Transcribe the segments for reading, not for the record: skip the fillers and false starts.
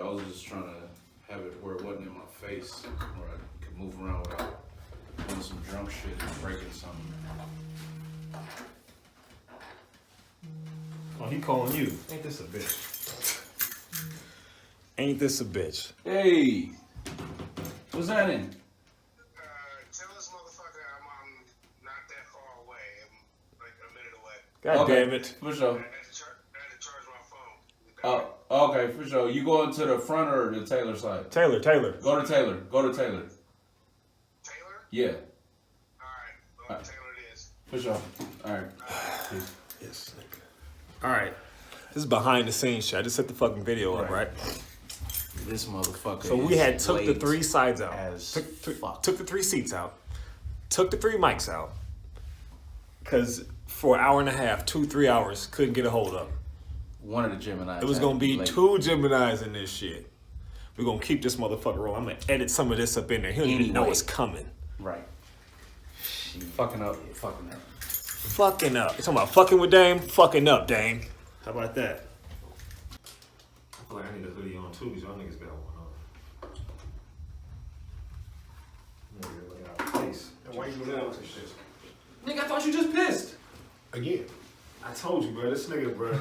I was just trying to have it where it wasn't in my face, where I could move around without doing some drunk shit and breaking something. Oh, he calling you. Ain't this a bitch? Ain't this a bitch? Hey! What's that in? Tell this motherfucker I'm not that far away. I'm like a minute away. God damn it. For sure. I had to charge my phone. Okay, for sure. You going to the front or the Taylor side? Taylor. Go to Taylor. Taylor? Yeah. Alright. Well, Taylor it is. For sure. Alright. Peace. Yes, nigga. Alright. This is behind the scenes shit. I just set the fucking video up, right? This motherfucker. So we had took the three sides out. Took the three seats out. Took the three mics out. Because for an hour and a half, 2-3 hours, couldn't get a hold of them. One of the Geminis. It was going to be two Geminis in this shit. We're going to keep this motherfucker rolling. I'm going to edit some of this up in there. He don't even know it's coming. Right. Fucking up. Fucking up. You talking about fucking with Dame? Fucking up, Dame. How about that? I feel like I need a hoodie on too, because y'all niggas got one on. Look at our face. And why you doing that with this shit? Nigga, I thought you just pissed. Again. I told you, bro. This nigga, bro.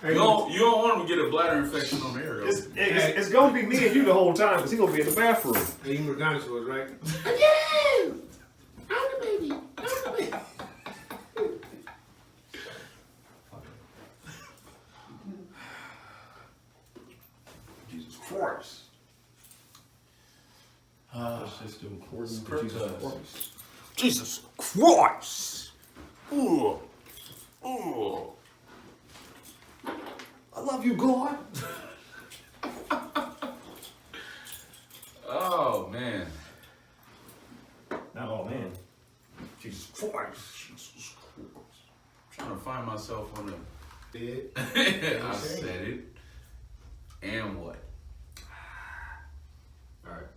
You don't want him to get a bladder infection on the air. It's gonna be me and you the whole time, because he gonna be in the bathroom. Hey, you know dinosaurs, right? Again! I'm the baby. Jesus Christ. Let's just do Jesus Christ. Jesus Christ. Ooh. Ooh. I love you, God. Oh, man. Not all, man. Jesus Christ. Jesus Christ. Trying to find myself on the Bed. I said it. And what? Alright.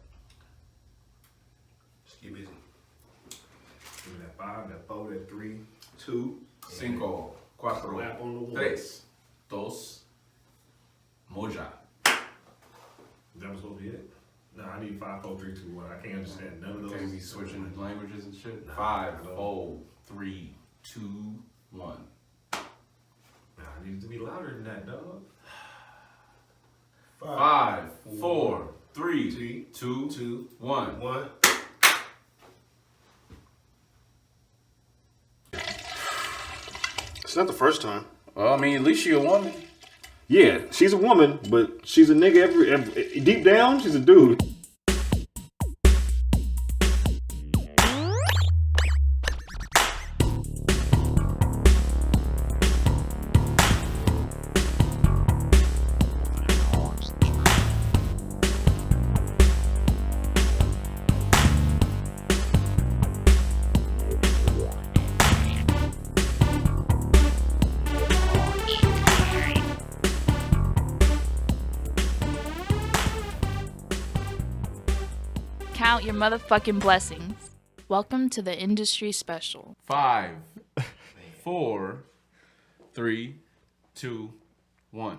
Just get busy. Give me that 5, that 4, that 3, 2. 5, 4, Slap on the wall. 3, 2, moja. That was supposed to be it? No, I need 5, 4, 3, 2, 1. I can't understand none of those. Can't be switching languages and shit. 5, 4, 3, 2, 1. Nah, I need it to be louder than that, dog. 5, 4, 3, 2, 1. 1. It's not the first time. Well, I mean, at least you're a woman. Yeah, she's a woman, but she's a nigga every deep down, she's a dude. Count your motherfucking blessings. Welcome to the industry special. 5, 4, 3, 2, 1.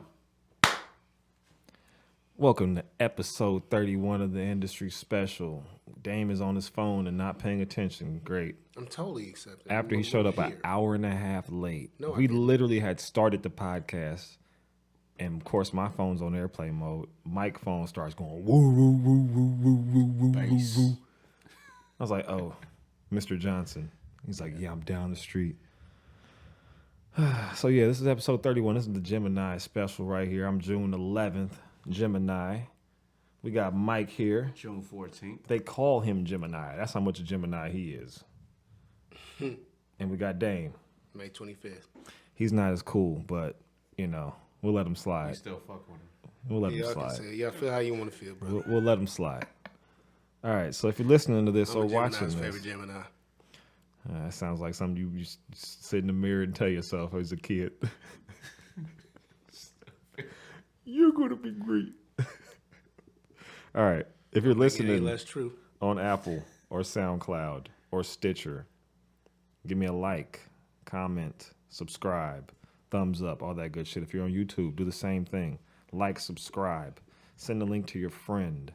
Welcome to episode 31 of the industry special. Dame is on his phone and not paying attention. Great. I'm totally accepting. After he showed up an hour and a half late. No, we literally had started the podcast. And of course, my phone's on airplane mode. Mike's phone starts going woo, woo, woo, woo, woo, woo, woo, Bass. woo. I was like, oh, Mr. Johnson. He's like, yeah, I'm down the street. So yeah, this is episode 31. This is the Gemini special right here. I'm June 11th, Gemini. We got Mike here. June 14th. They call him Gemini. That's how much a Gemini he is. And we got Dame. May 25th. He's not as cool, but, you know, we'll let him You slide. still fuck with him. We'll let him Y'all can slide. say, y'all feel how you want to feel, bro. We'll let him slide. All right, so if you're listening to this I'm or a watching Gemini's this, favorite Gemini. That sounds like something you just sit in the mirror and tell yourself as a kid. You're going to be great. All right, if you're listening Less true. on Apple or SoundCloud or Stitcher, give me a like, comment, subscribe, thumbs up, all that good shit. If you're on YouTube, do the same thing. Like, subscribe, send a link to your friend,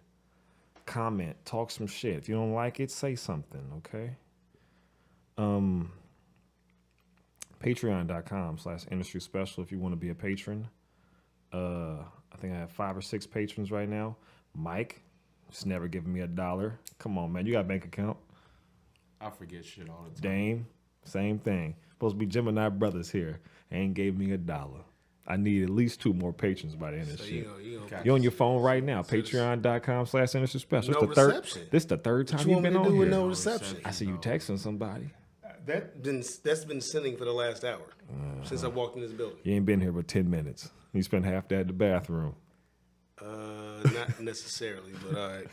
comment, talk some shit. If you don't like it, say something, okay? Patreon.com/industry special if you want to be a patron. I think I have 5 or 6 patrons right now. Mike, just never giving me $1. Come on, man. You got a bank account. I forget shit all the time. Dame, same thing. Supposed to be Gemini brothers here. Ain't gave me $1. I need at least 2 more patrons by the end of this shit. You're on your phone right now. Patreon.com/industry special. No reception. This is the third time What you you've want me been to on do with here. no reception? I see you texting somebody. That's been sending for the last hour since I walked in this building. You ain't been here but 10 minutes. You spent half that at the bathroom. Not necessarily, but all right.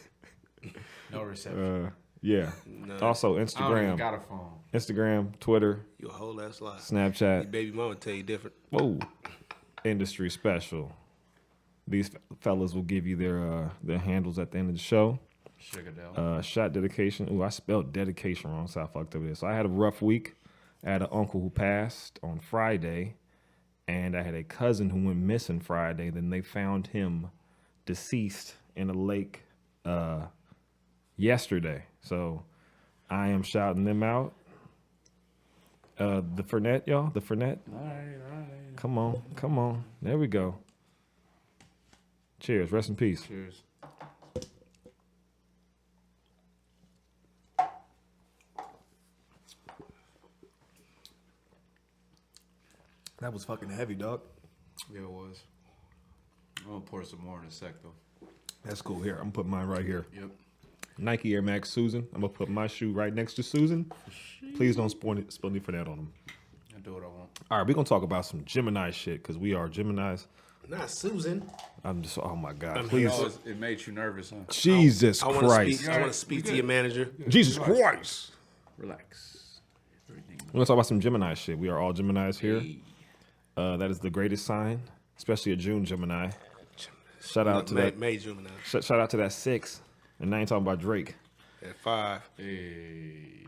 No reception. Yeah. No. Also, I don't even Instagram. got a phone. Instagram, Twitter, You a whole ass lie. Your Snapchat. baby mama tell you different. Whoa. Industry special. These fellas will give you their handles at the end of the show. Sugar Shot dedication. Ooh, I spelled dedication wrong, so I fucked up this. So I had a rough week. I had an uncle who passed on Friday, and I had a cousin who went missing Friday. Then they found him deceased in a lake yesterday. So I am shouting them out. The Fernet, y'all. The Fernet. All right. Come on. There we go. Cheers. Rest in peace. Cheers. That was fucking heavy, dog. Yeah, it was. I'm gonna pour some more in a sec though. That's cool. Here, I'm gonna put mine right here. Yep. Nike Air Max Susan. I'm gonna put my shoe right next to Susan. Please don't spill any for that on them. I do what I want. All right, we're gonna talk about some Gemini shit because we are Geminis. Not Susan. I'm just, oh my God, I'm please. here. It made you nervous, huh? Jesus I want Christ. to speak to your manager. Jesus Christ. Relax. Everything. We're gonna talk about some Gemini shit. We are all Geminis here. Hey. That is the greatest sign, especially a June Gemini. Shout out to that. May Gemini. Shout out to that 6. And I ain't talking about Drake. At 5. Hey.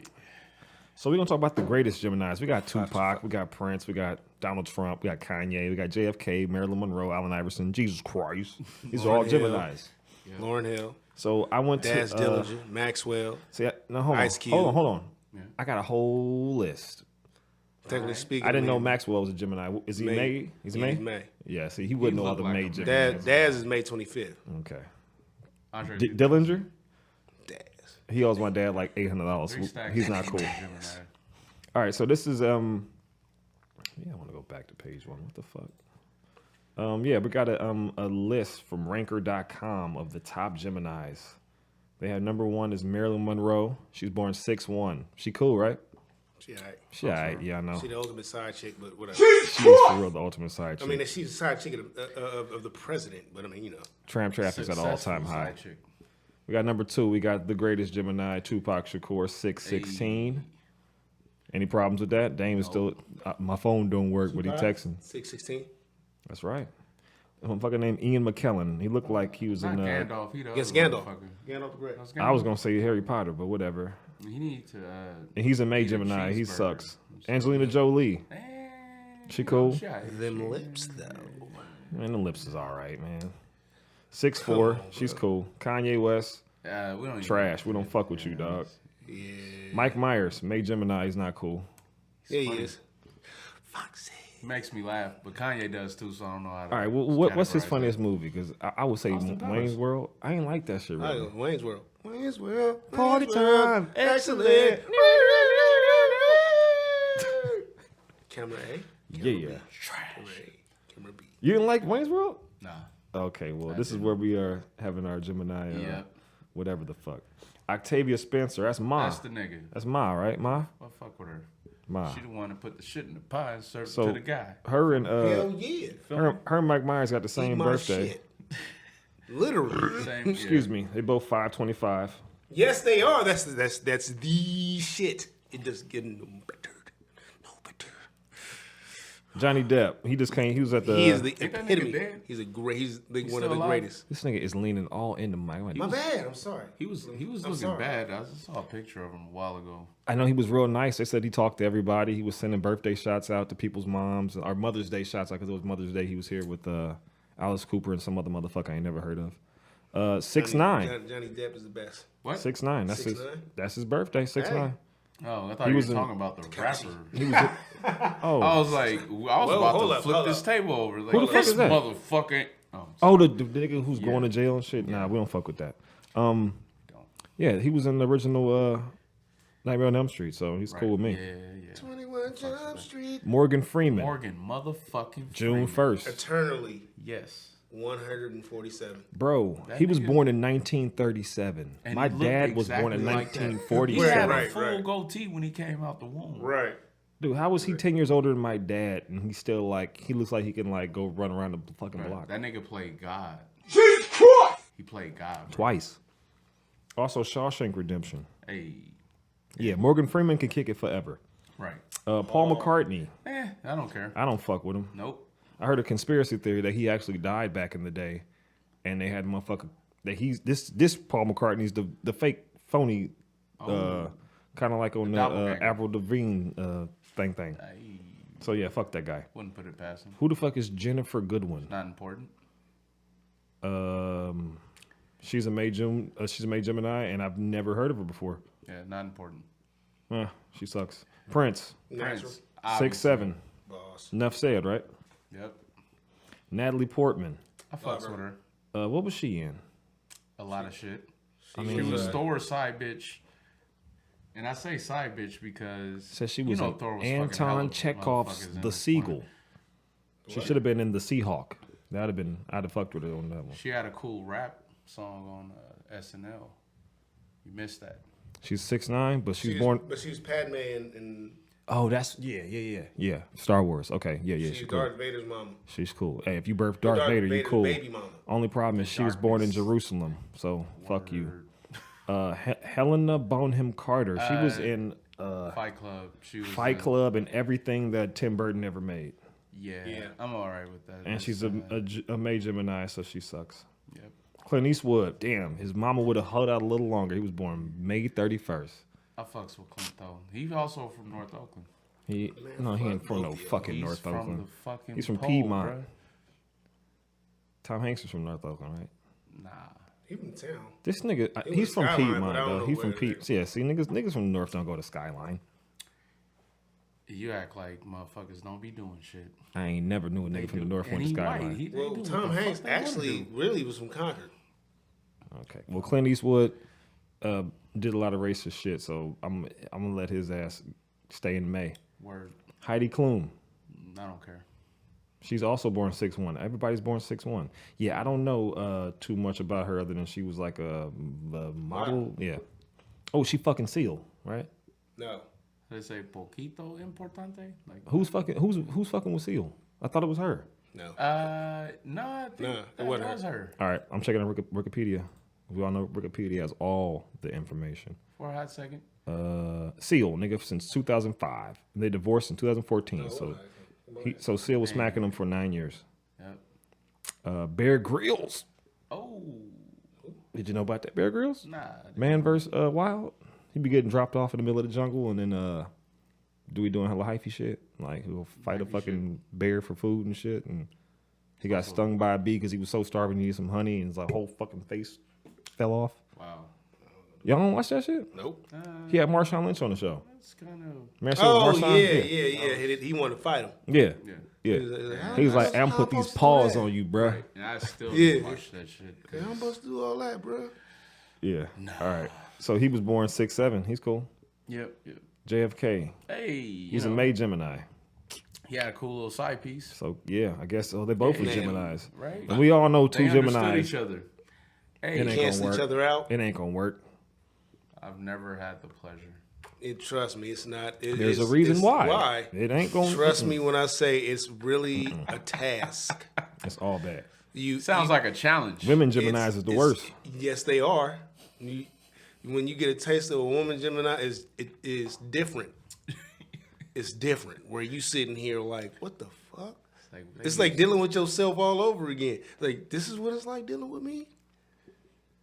So we're gonna talk about the greatest Geminis. We got Tupac, we got Prince, we got Donald Trump, we got Kanye, we got JFK, Marilyn Monroe, Allen Iverson. Jesus Christ, these are all Hill. Geminis. Yeah. Lauryn Hill. So I went Daz to Dillinger. Maxwell. See, no, hold Ice on, Cube. hold on. Yeah. I got a whole list. Technically speaking. I didn't know Maxwell was a Gemini. Is he May? He's Yeah, May. he's May. Yeah. See, he wouldn't know all look the like May a Geminis. Daz is May 25th. Okay. Andre Dillinger. Daz. He owes my dad like $800. He's not cool. All right, so this is yeah, I want to go back to page 1. What the fuck? Yeah, we got a list from Ranker.com of the top Geminis. They have number 1 is Marilyn Monroe. She's born 6'1". She cool, right? She alright. She alright, yeah, I know. She the ultimate side chick, but whatever. She is for real the ultimate side chick. I mean, she's the side chick of the president, but I mean, you know. Tram traffic's at an all-time high. Side chick. We got number 2. We got the greatest Gemini, Tupac Shakur, 6'16". Any problems with that? Dame is still. My phone don't work, but he texting. 6'16". That's right. A motherfucker named Ian McKellen. He looked like he was Not in. Gandalf. He the Yes, other Gandalf. motherfucker. Gandalf the Great. I was gonna say Harry Potter, but whatever. He need to. And he's a May eat a Gemini. He cheeseburger. sucks. Angelina Jolie. She cool. Them lips, though. Man, the lips is all right, man. 6'4". She's cool. Kanye West. We don't even Trash. We don't fuck with you, dog. Yeah. Mike Myers. May Gemini. He's not cool. Yeah, he is. Foxy. makes me laugh, but Kanye does too, so I don't know how to. All right, well, what's his funniest movie? Because I would say Wayne's World. I ain't like that shit, really. Wayne's World. Wayne's World. Party time. Excellent. Camera A. Yeah. Camera B. You didn't like Wayne's World? Nah. Okay, well, this is where we are having our Gemini, Yep. whatever the fuck. Octavia Spencer, that's Ma. That's the nigga. That's Ma, right? Ma? Well, fuck with her. Ma. She the one that put the shit in the pie and served So, it to the guy. Her and Hell yeah. her and Mike Myers got the Eat same my birthday. shit. Literally. Same, Excuse me. They both 5/25. Yes, they are. That's the shit. It doesn't get no better. No better. Johnny Depp. He just came. He was at the. He is the Ain't that nigga epitome. dead? He's a great. He's one still of the alive? greatest. This nigga is leaning all into my. My bad. I'm sorry. He was looking sorry. bad. I just saw a picture of him a while ago. I know he was real nice. They said he talked to everybody. He was sending birthday shots out to people's moms, or Mother's Day shots out because it was Mother's Day. He was here with Alice Cooper and some other motherfucker I ain't never heard of. 6'9". Johnny Depp is the best. What? 6'9". That's 6'9"? That's his birthday. 6'9". Oh, I thought He you were was in- talking about the rapper. He was. Oh. I was like, I was about hold to up, flip hold this up. table over. Like, Who the fuck this is that? motherfucker. Oh, Oh, the nigga who's going to jail and shit. Nah, we don't fuck with that. Yeah, he was in the original Nightmare on Elm Street, so he's cool with me. Yeah. 21 Jump Street. Morgan Freeman, Morgan motherfucking June Freeman. 1st. Eternally Yes. 147. Bro, That he was nigga- born in 1937. And My he looked dad was born in exactly like that. He 1947. had Right, a full right. goatee when he came out the womb. Right. Dude, how was he 10 years older than my dad and he's still like, he looks like he can like go run around the fucking Right. block That nigga played God. Jesus Christ! He played God. Bro. twice. Also, Shawshank Redemption. Hey. Yeah, Morgan Freeman can kick it forever. Right. Paul McCartney, I don't care. I don't fuck with him. Nope. I heard a conspiracy theory that he actually died back in the day, and they had motherfucker that he's this Paul McCartney's the fake phony, kind of like on the doppelganger. Avril Lavigne thing. Hey. So yeah, fuck that guy. Wouldn't put it past him. Who the fuck is Jennifer Goodwin? Not important. She's a May Gemini, and I've never heard of her before. Yeah, not important. She sucks. Prince, Natural. Prince. 6'7". Boss. Enough said, right? Yep. Natalie Portman. I fucks with her. What was she in? A lot of shit. She She was Thor's side bitch. And I say side bitch because Says she was in Thor was fucking hella Anton Chekhov's motherfuckers in The this Seagull. point. She should have been in The Seahawk. I'd have fucked with her on that one. She had a cool rap song on SNL. You missed that. She's 6'9", but she's was born. But she was Padme and Oh, that's yeah. Star Wars. Okay, yeah. she's She's cool. Darth Vader's mama. She's cool. Hey, if you birth Darth Vader, you Vader's cool. baby mama. Only problem is she was born in Jerusalem, so fuck you. Helena Bonham Carter. She was in Fight Club. She was Fight Club and everything that Tim Burton ever made. Yeah, I'm all right with that. And she's a May Gemini, so she sucks. Yep. Clint Eastwood, damn, his mama would have held out a little longer. He was born May 31st. I fucks with Clint though. He's also from North Oakland. He ain't from no fucking He's North from Oakland. the fucking He's from pole, Piedmont. bruh. Tom Hanks is from North Oakland, right? Nah. He from town. This nigga, He he's was from Skyline, Piedmont but I don't though. know He's from where Piedmont. Yeah, see, niggas from the North don't go to Skyline. You act like motherfuckers don't be doing shit. I ain't never knew a nigga from the North And went to he Skyline. white. They Well, do Tom what the Hanks fuck they wanna actually do. really was from Concord. Okay. Well, Clint Eastwood did a lot of racist shit, so I'm gonna let his ass stay in May. Word. Heidi Klum. I don't care. She's also born 6'1". Everybody's born 6'1". Yeah, I don't know too much about her other than she was like a model. Yeah. Oh, she fucking Seal, right? No. They say poquito importante. Like Who's fucking with Seal? I thought it was her. No. no, I think Nah, it that wasn't was her. All right, I'm checking on Wikipedia. We all know Wikipedia has all the information. For a hot second. Seal, nigga, since 2005. And they divorced in 2014. So Seal was smacking him for 9 years. Yep. Bear Grylls. Oh, Did you know about that? Bear Grylls? nah. Man versus Wild. He be getting dropped off in the middle of the jungle and then Dewey doing hella hyphy shit. Like he'll fight a fucking bear for food and shit. And he got stung by a bee because he was so starving he needed some honey and his like, whole fucking face fell off. Wow. Y'all don't watch that shit? Nope. He had Marshawn Lynch on the show. That's kind of. Remember Oh, Marshawn? He wanted to fight him. Yeah. He He was like, I'm gonna put these paws on you, bruh. And I still Yeah. watch that shit. Yeah, I'm supposed to do all that, bro. Yeah. All right. So he was born 6'7". He's cool. Yep. JFK. Hey. He's a May Gemini. He had a cool little side piece. So yeah, I guess they both were Yeah. Geminis. Right. And we all know two They understood Geminis. each other. Hey, It ain't Cancel gonna each work. other out. It ain't gonna work. I've never had the pleasure. Trust me, it's not. There's a reason why. It ain't gonna Trust me when I say it's really a task. It's all bad. Sounds like a challenge. Women Geminis is the worst. Yes, they are. When you get a taste of a woman Gemini, it is different. It's different. Where you sitting here like, what the fuck? Like, It's like dealing with yourself all over again. Like, this is what it's like dealing with me?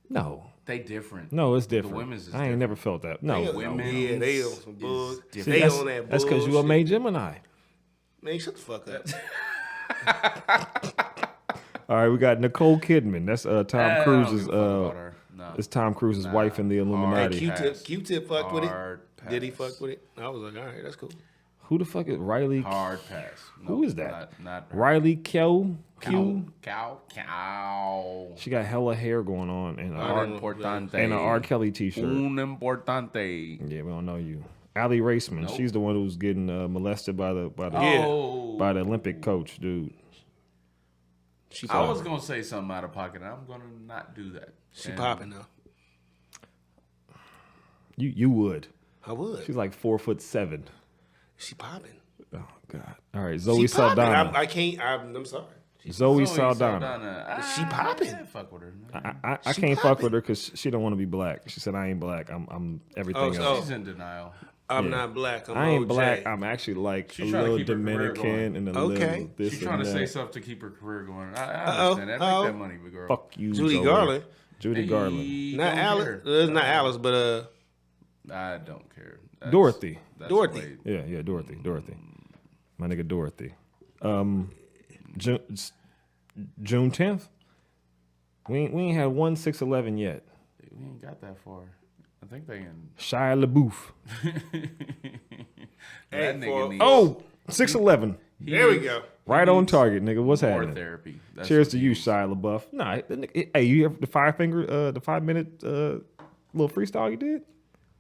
No. they different. No, it's different. The women's is I ain't never felt that. No. Yeah, they on some bullshit. different. They that's, on that that's because you a bullshit. May Gemini. Man, shut the fuck up. All right, we got Nicole Kidman. That's Tom Cruise's. It's Tom Cruise's wife in the Illuminati. Q-Tip fucked with it. Hard Did he pass. fuck with it? I was like, all right, that's cool. Who the fuck is Riley? Hard pass. Who is that? Not her. Riley Q. Cow. She got hella hair going on and Importante. and an R. Kelly t-shirt. Un importante. Yeah, we don't know you. Allie Raceman. Nope. She's the one who's getting molested by the Oh. by the Olympic coach, dude. I was gonna say something out of pocket. I'm gonna not do that. She popping though. You would. I would. She's like 4'7". She popping. Oh God. All right, Zoe She popping. Saldana. I can't. I'm sorry. Zoe Saldana. She popping. Fuck with her. I can't fuck with her because she don't want to be black. She said I ain't black. I'm everything else. She's in denial. I'm not black. I ain't OJ. black. I'm actually like She's a trying to little keep her career Dominican and a little this She's and trying to that. say stuff to keep her career going. I understand that. Make that money, big girl. Fuck you, Judy Zoe. Garland. Judy Garland. Not Don't Alice. care. It's not Alice, but I don't care. Dorothy. Dorothy. Yeah, Dorothy. My nigga Dorothy. June 10th. We ain't had 1/6/11 yet. We ain't got that far. I think they in. Shia LeBouf. That nigga needs 6/11. there we go. Right on target, nigga. What's more happening? therapy. That's Cheers what to he you, needs. Shia LaBeouf. Nah, hey, you have the 5-minute little freestyle you did?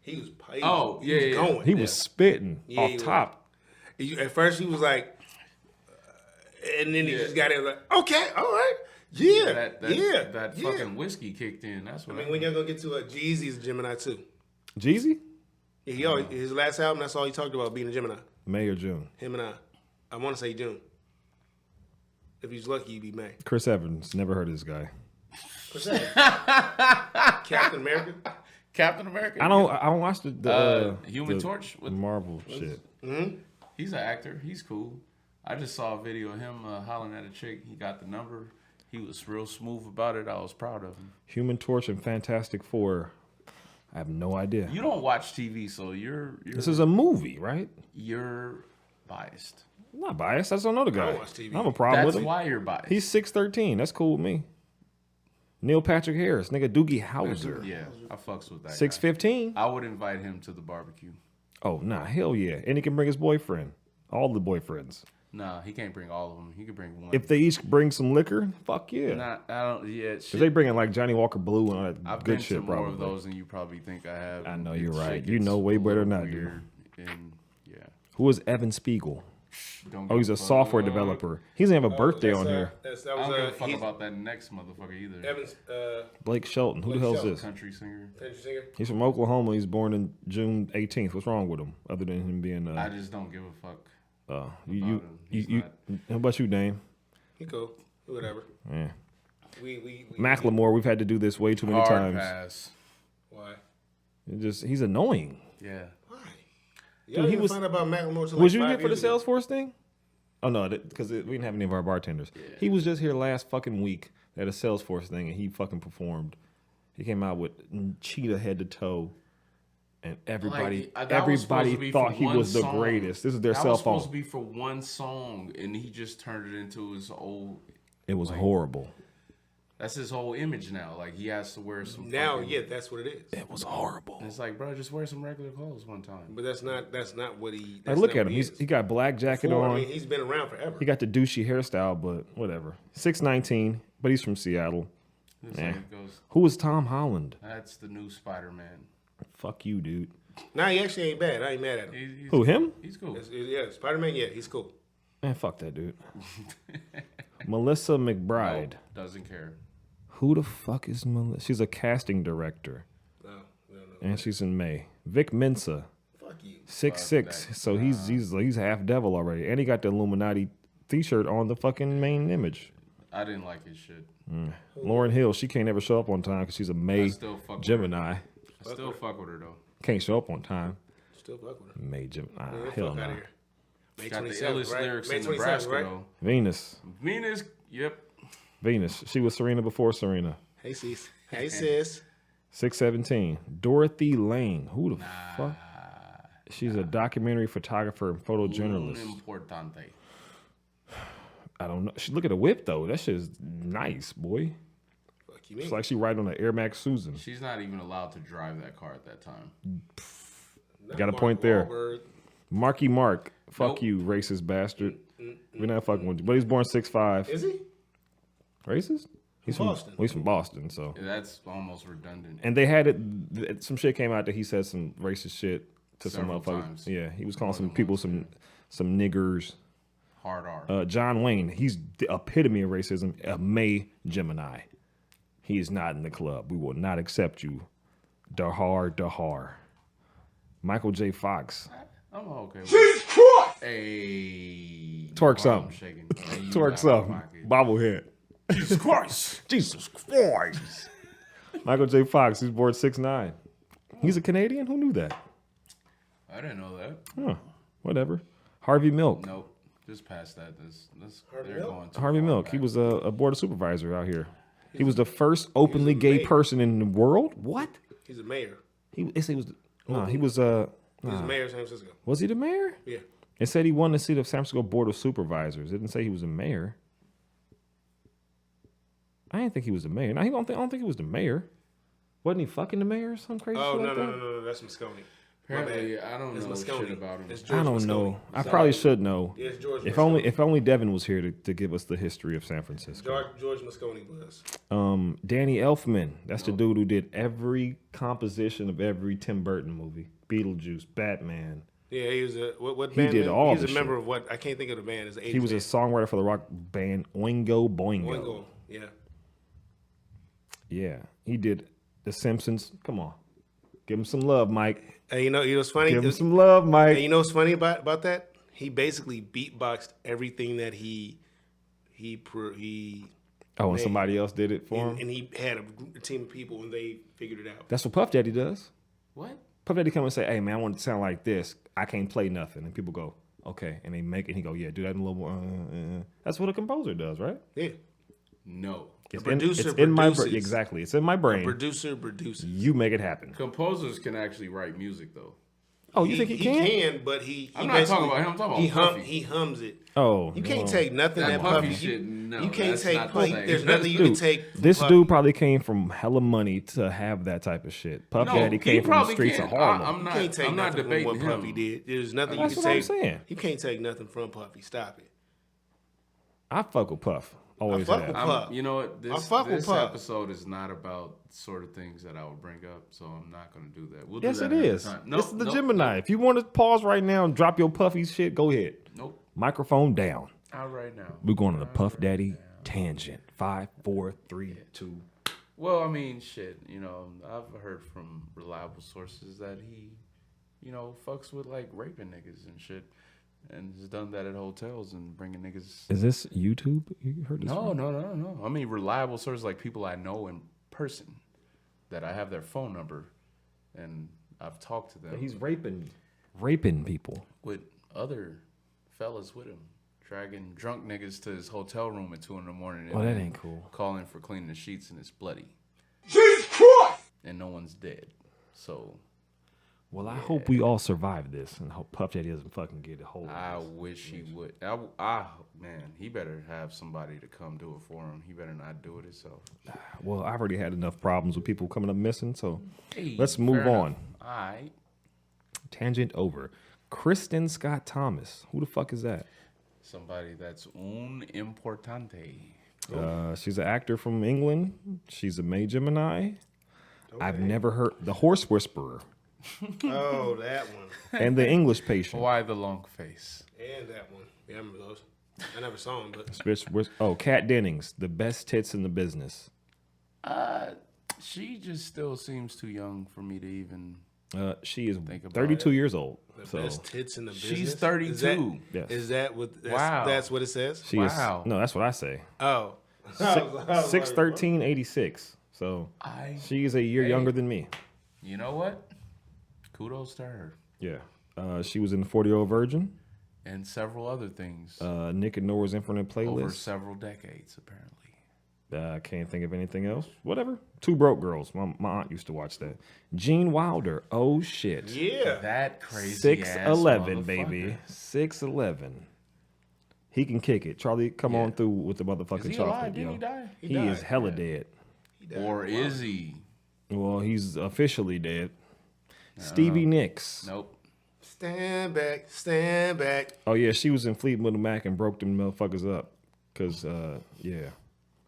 He was going. He was spitting Yeah, off he was. top. At first he was like, and then he just got in like, okay, all right, yeah, That fucking whiskey kicked in. That's what I mean, when y'all gonna get to Jeezy's a Gemini too? Jeezy? Yeah, he always, his last album, that's all he talked about, being a Gemini. May or June? Him and I want to say June. If he's lucky, he'd be May. Chris Evans. Never heard of this guy. What's that? Captain America. Captain America. I don't watch the Human the Torch with Marvel shit. He's an actor. He's cool. I just saw a video of him hollering at a chick. He got the number. He was real smooth about it. I was proud of him. Human Torch and Fantastic Four. I have no idea. You don't watch TV, so you're This is a movie, right? you're biased. I'm not biased. I just don't know the guy. don't watch TV. I have a problem That's with him. why you're biased. He's 6'13". That's cool with me. Neil Patrick Harris, nigga, Doogie Howser, yeah, I fucks with that. guy. 6'15". I would invite him to the barbecue. Oh nah, hell yeah, and he can bring his boyfriend, all the boyfriends. Nah, he can't bring all of them. He could bring one. If they each bring some liquor, fuck yeah. I don't. Yeah, If shit. they bringing like Johnny Walker Blue and all that I've good been shit, to more probably. of those than you probably think I have. I know and you're shit right. gets You know way a better little than I do. weird, and yeah. Who is Evan Spiegel? Don't Oh, give he's a fuck. software developer. He doesn't have a birthday on here. That I don't was give a fuck he's about that next motherfucker either. Evans, Blake Shelton. Who Blake the hell is Shelton. this? Country singer. country singer. He's from Oklahoma. He's born in June 18th. What's wrong with him? Other than him being I just don't give a fuck. you him. He's how about you, Dame? He cool. Whatever. Yeah. We Macklemore, we've had to do this way too many Hard times. pass. Why? He's annoying. Yeah. Why? Dude, Y'all he didn't was- find out about Macklemore till Was like you 5 here for the years ago. Salesforce thing? Oh no, because we didn't have any of our bartenders. He was just here last fucking week at a Salesforce thing, and he fucking performed. He came out with cheetah head to toe, and everybody That was supposed to be thought for he one was the song. greatest. This is their That cell was supposed to phone. be for one song, and he just turned it into his old. It was horrible. That's his whole image now. Like he has to wear some. Now, fucking- yeah, that's what it is. It was horrible. And it's like, bro, just wear some regular clothes one time. But that's not what he. Like, That's look not at what him. is. He got black jacket Before, on. I mean, he's been around forever. He got the douchey hairstyle, but whatever. 6'19", but he's from Seattle. This Yeah. nigga goes, Who is Tom Holland? that's the new Spider-Man. Fuck you, dude. Nah, he actually ain't bad. I ain't mad at him. He's Who, him? He's cool. Yeah, Spider-Man. Yeah, he's cool. Man, fuck that dude. Melissa McBride. No, doesn't care. Who the fuck is Melissa? She's a casting director, No. and she's in May. Vic Mensa, Fuck you. 6'6". So he's half devil already, and he got the Illuminati T-shirt on the fucking main image. I didn't like his shit. Lauren Hill, she can't ever show up on time because she's a May still fuck with Gemini. I still fuck with her though. Can't show up on time. Still fuck with him. May Gemini. Man, Hell fuck no. outta here. May Got the 27th, illest right? lyrics May in 27th, Nebraska, right? though. Venus. Yep. Venus. She was Serena before Serena. Hey, sis. Hey, sis. 617. Dorothy Lane. Who the fuck? She's a documentary photographer and photojournalist. Importante. I don't know. Look at the whip though. That shit is nice, boy. Fuck you mean? It's like she riding on an Air Max Susan. She's not even allowed to drive that car at that time. Got a point there. Wahlberg. Marky Mark. Fuck Nope. you, racist bastard. We're not fucking with you. But he's born 6'5". Is he? Racist? He's from Boston. Well, he's from Boston, so. That's almost redundant. And they had it. Some shit came out that he said some racist shit to Several some motherfuckers. times. Yeah, he was calling More some than people once, some niggers. Hard R. John Wayne, he's the epitome of racism. A May Gemini. He is not in the club. We will not accept you. Dahar. Michael J. Fox. I'm okay with Jesus Christ! Hey. Twerk I'm something. shaking. Hey, you Twerk out of something. pocket. Bobblehead. Jesus Christ. Jesus Christ. Michael J. Fox, he's born 6'9". He's a Canadian? Who knew that? I didn't know that. Huh. Whatever. Harvey Milk. Nope. Just past that. Harvey They're Milk? going too Harvey far Milk. back. He was a board supervisor out here. He was the first openly gay mayor. person in the world. What? He's a mayor. He was. He was He's a mayor of San Francisco. Was he the mayor? Yeah. It said he won the seat of San Francisco Board of Supervisors. It didn't say he was a mayor. I didn't think he was the mayor. No, I don't think he was the mayor. Wasn't he fucking the mayor or some crazy Oh, shit no, like no, that? no, no, that's Moscone. Apparently, I don't It's know Moscone. shit about him. It's George I don't Moscone. know. I probably should know. Yeah, it's George If Moscone. only Devin was here to give us the history of San Francisco. George Moscone was. Danny Elfman. That's the dude who did every composition of every Tim Burton movie. Beetlejuice, Batman. Yeah, he was a what He band? did all He was the a member shit. of what? I can't think of the band. It's an He was a songwriter for the rock band Oingo Boingo. Oingo. Yeah. Yeah, he did The Simpsons. Come on, give him some love, Mike. Hey, you know what's funny? Give him some love, Mike. Hey, you know what's funny about that? He basically beatboxed everything that he Oh, and made. somebody else did it for him. and he had a team of people and they figured it out. That's what Puff Daddy does. What? Puff Daddy come and say, "Hey man, I want it to sound like this. I can't play nothing," and people go, "Okay," and they make it. And he go, "Yeah, do that in a little more." That's what a composer does, right? Yeah. No. It's producer it's in my brain. produces. Exactly, it's in my brain. Producer produces. You make it happen. Composers can actually write music, though. Oh, you think he can? but he. I'm not talking about him. I'm talking about Puffy. He hums it. Oh, You can't no. take nothing That that Puffy Puffy. shit, no, you can't that's take. not the Puffy. same. There's nothing you can Dude, take. from this Puffy. dude probably came from hella money to have that type of shit. Puff No, Daddy he came from the probably streets can't. of Harlem. I'm You not. can't take I'm not nothing from debating what him. Puffy did. There's nothing That's you what can I'm take. saying. You can't take nothing from Puffy. Stop it. I fuck with Puff. Always fuck have. with I'm, you know what? I fuck with This Puff. episode is not about sort of things that I would bring up, so I'm not going to do that. We'll Yes, do it that another is. time. This is the nope, Gemini. If you want to pause right now and drop your Puffy shit, go ahead. Nope. Microphone down. Not right now. We're going on the Puff Daddy tangent. 5, 4, 3, 2. Well, I mean, shit. You know, I've heard from reliable sources that he, you know, fucks with like raping niggas and shit, and has done that at hotels and bringing niggas. Is this YouTube? You heard this? No. I mean, reliable sources like people I know in person, that I have their phone number, and I've talked to them. He's raping people. with other fellas with him, dragging drunk niggas to his hotel room at 2 a.m. Oh, that ain't cool. Calling for cleaning the sheets and it's bloody. Jesus Christ! And no one's dead. So Well, I hope we all survive this and hope Puff Daddy doesn't fucking get a hold of I this. wish he would. Man, he better have somebody to come do it for him. He better not do it himself. Well, I've already had enough problems with people coming up missing, so Hey, let's move fair on. enough. All right. Tangent over. Kristin Scott Thomas. Who the fuck is that? Somebody that's un importante. She's an actor from England. She's a May Gemini. I've never heard the Horse Whisperer Oh, that one. and the English Patient. Why the long face? And that one. Yeah, I remember those. I never saw them, but Kat Dennings, the best tits in the business. She just still seems too young for me to even. She is Think about 32 years old. the So best tits in the business. She's 32. Yes. Is that what? That's, Wow. That's what it says. she Wow. is. No, that's what I say. Oh. 6'13", So she is a year younger than me. You know what? Kudos to her. Yeah. She was in 40-Year-Old Virgin. and several other things Nick and Nora's Infinite Playlist. over several decades, apparently. I can't think of anything else. Whatever. Two Broke Girls. My aunt used to watch that. Gene Wilder. Oh shit. Yeah. That crazy 6'11", baby. 6'11". He can kick it. Charlie, come on through with the motherfucking Is he chocolate. alive? Didn't he die? He is hella dead. Or is he? Well, he's officially dead. Stevie Nicks. Nope. Stand back, stand back. Oh yeah, she was in Fleetwood Mac and broke them motherfuckers up. Cause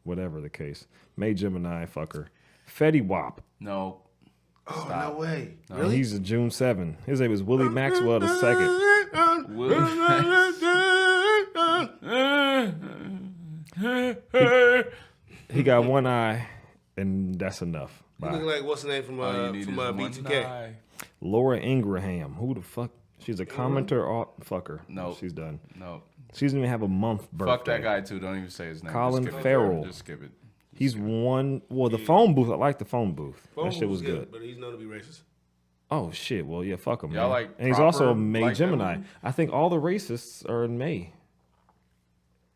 whatever the case. May Gemini fucker. Fetty Wap. No. Oh, no way. No. He's a June 7. His name is Willie Maxwell II. He got one eye, and that's enough. You look like what's the name from B2K? Laura Ingraham. Who the fuck? She's a commenter. Fucker. No. She's done. No. She doesn't even have a month birthday. Fuck that guy too. Don't even say his name. Colin Farrell. Just skip it. He's one. Well, the phone booth. I like the phone booth. That shit was good. But he's known to be racist. Oh shit. Well, yeah. Fuck him. Y'all man. like and he's also a proper May black Gemini. women? I think all the racists are in May.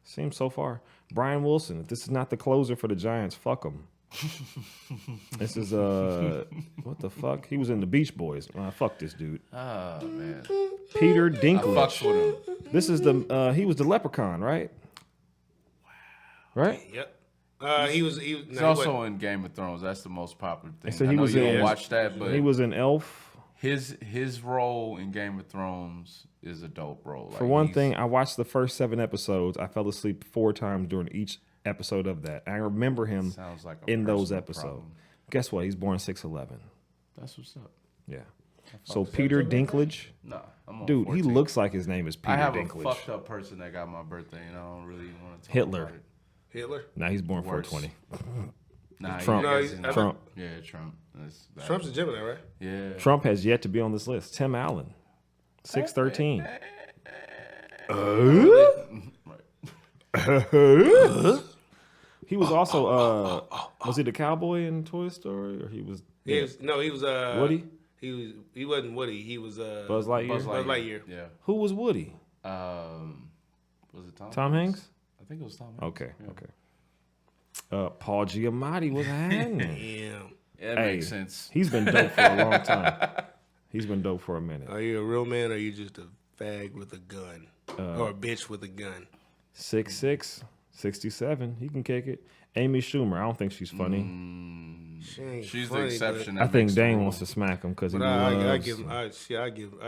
Seems so far. Brian Wilson. If this is not the closer for the Giants, fuck him. This is what the fuck? He was in the Beach Boys. Fuck this dude. Oh man. Peter I Dinklage. fucks with him. This is the he was the Leprechaun, right? Wow. Right? Yep. He was. He's also in Game of Thrones. That's the most popular thing. So I he know was you in- don't watch that, but He was in Elf. his role in Game of Thrones is a dope role. For one thing, I watched the first 7 episodes. I fell asleep 4 times during each episode of that. I remember him sounds like a in those personal episodes. problem. Guess what? He's born 6'11". That's what's up. Yeah. So Peter Dinklage, Nah, I'm on dude, 14. he looks like his name is Peter I have Dinklage. a fucked up person that got my birthday, and I don't really want to talk Hitler. about it. Hitler. Nah, he's born Worse. 420. Nah, Trump. you No, guys he's- know. Trump. Yeah, Trump. That- Trump's a Gemini, right? Yeah. Trump has yet to be on this list. Tim Allen, 6'13". He was also was he the cowboy in Toy Story, or he was? He was Woody? He wasn't Woody. He was Buzz Lightyear. Buzz Lightyear. Yeah. Who was Woody? Was it Tom? Tom Hanks? I think it was Tom Hanks. Okay, okay. Paul Giamatti was happening. Damn. Yeah, that makes sense. He's been dope for a long time. He's been dope for a minute. Are you a real man, or are you just a fag with a gun, or a bitch with a gun? 6'6", 67. He can kick it. Amy Schumer. I don't think she's funny. She ain't She's funny, the exception. I that think makes the Dane rule. wants to smack him because he But I loves. give him. I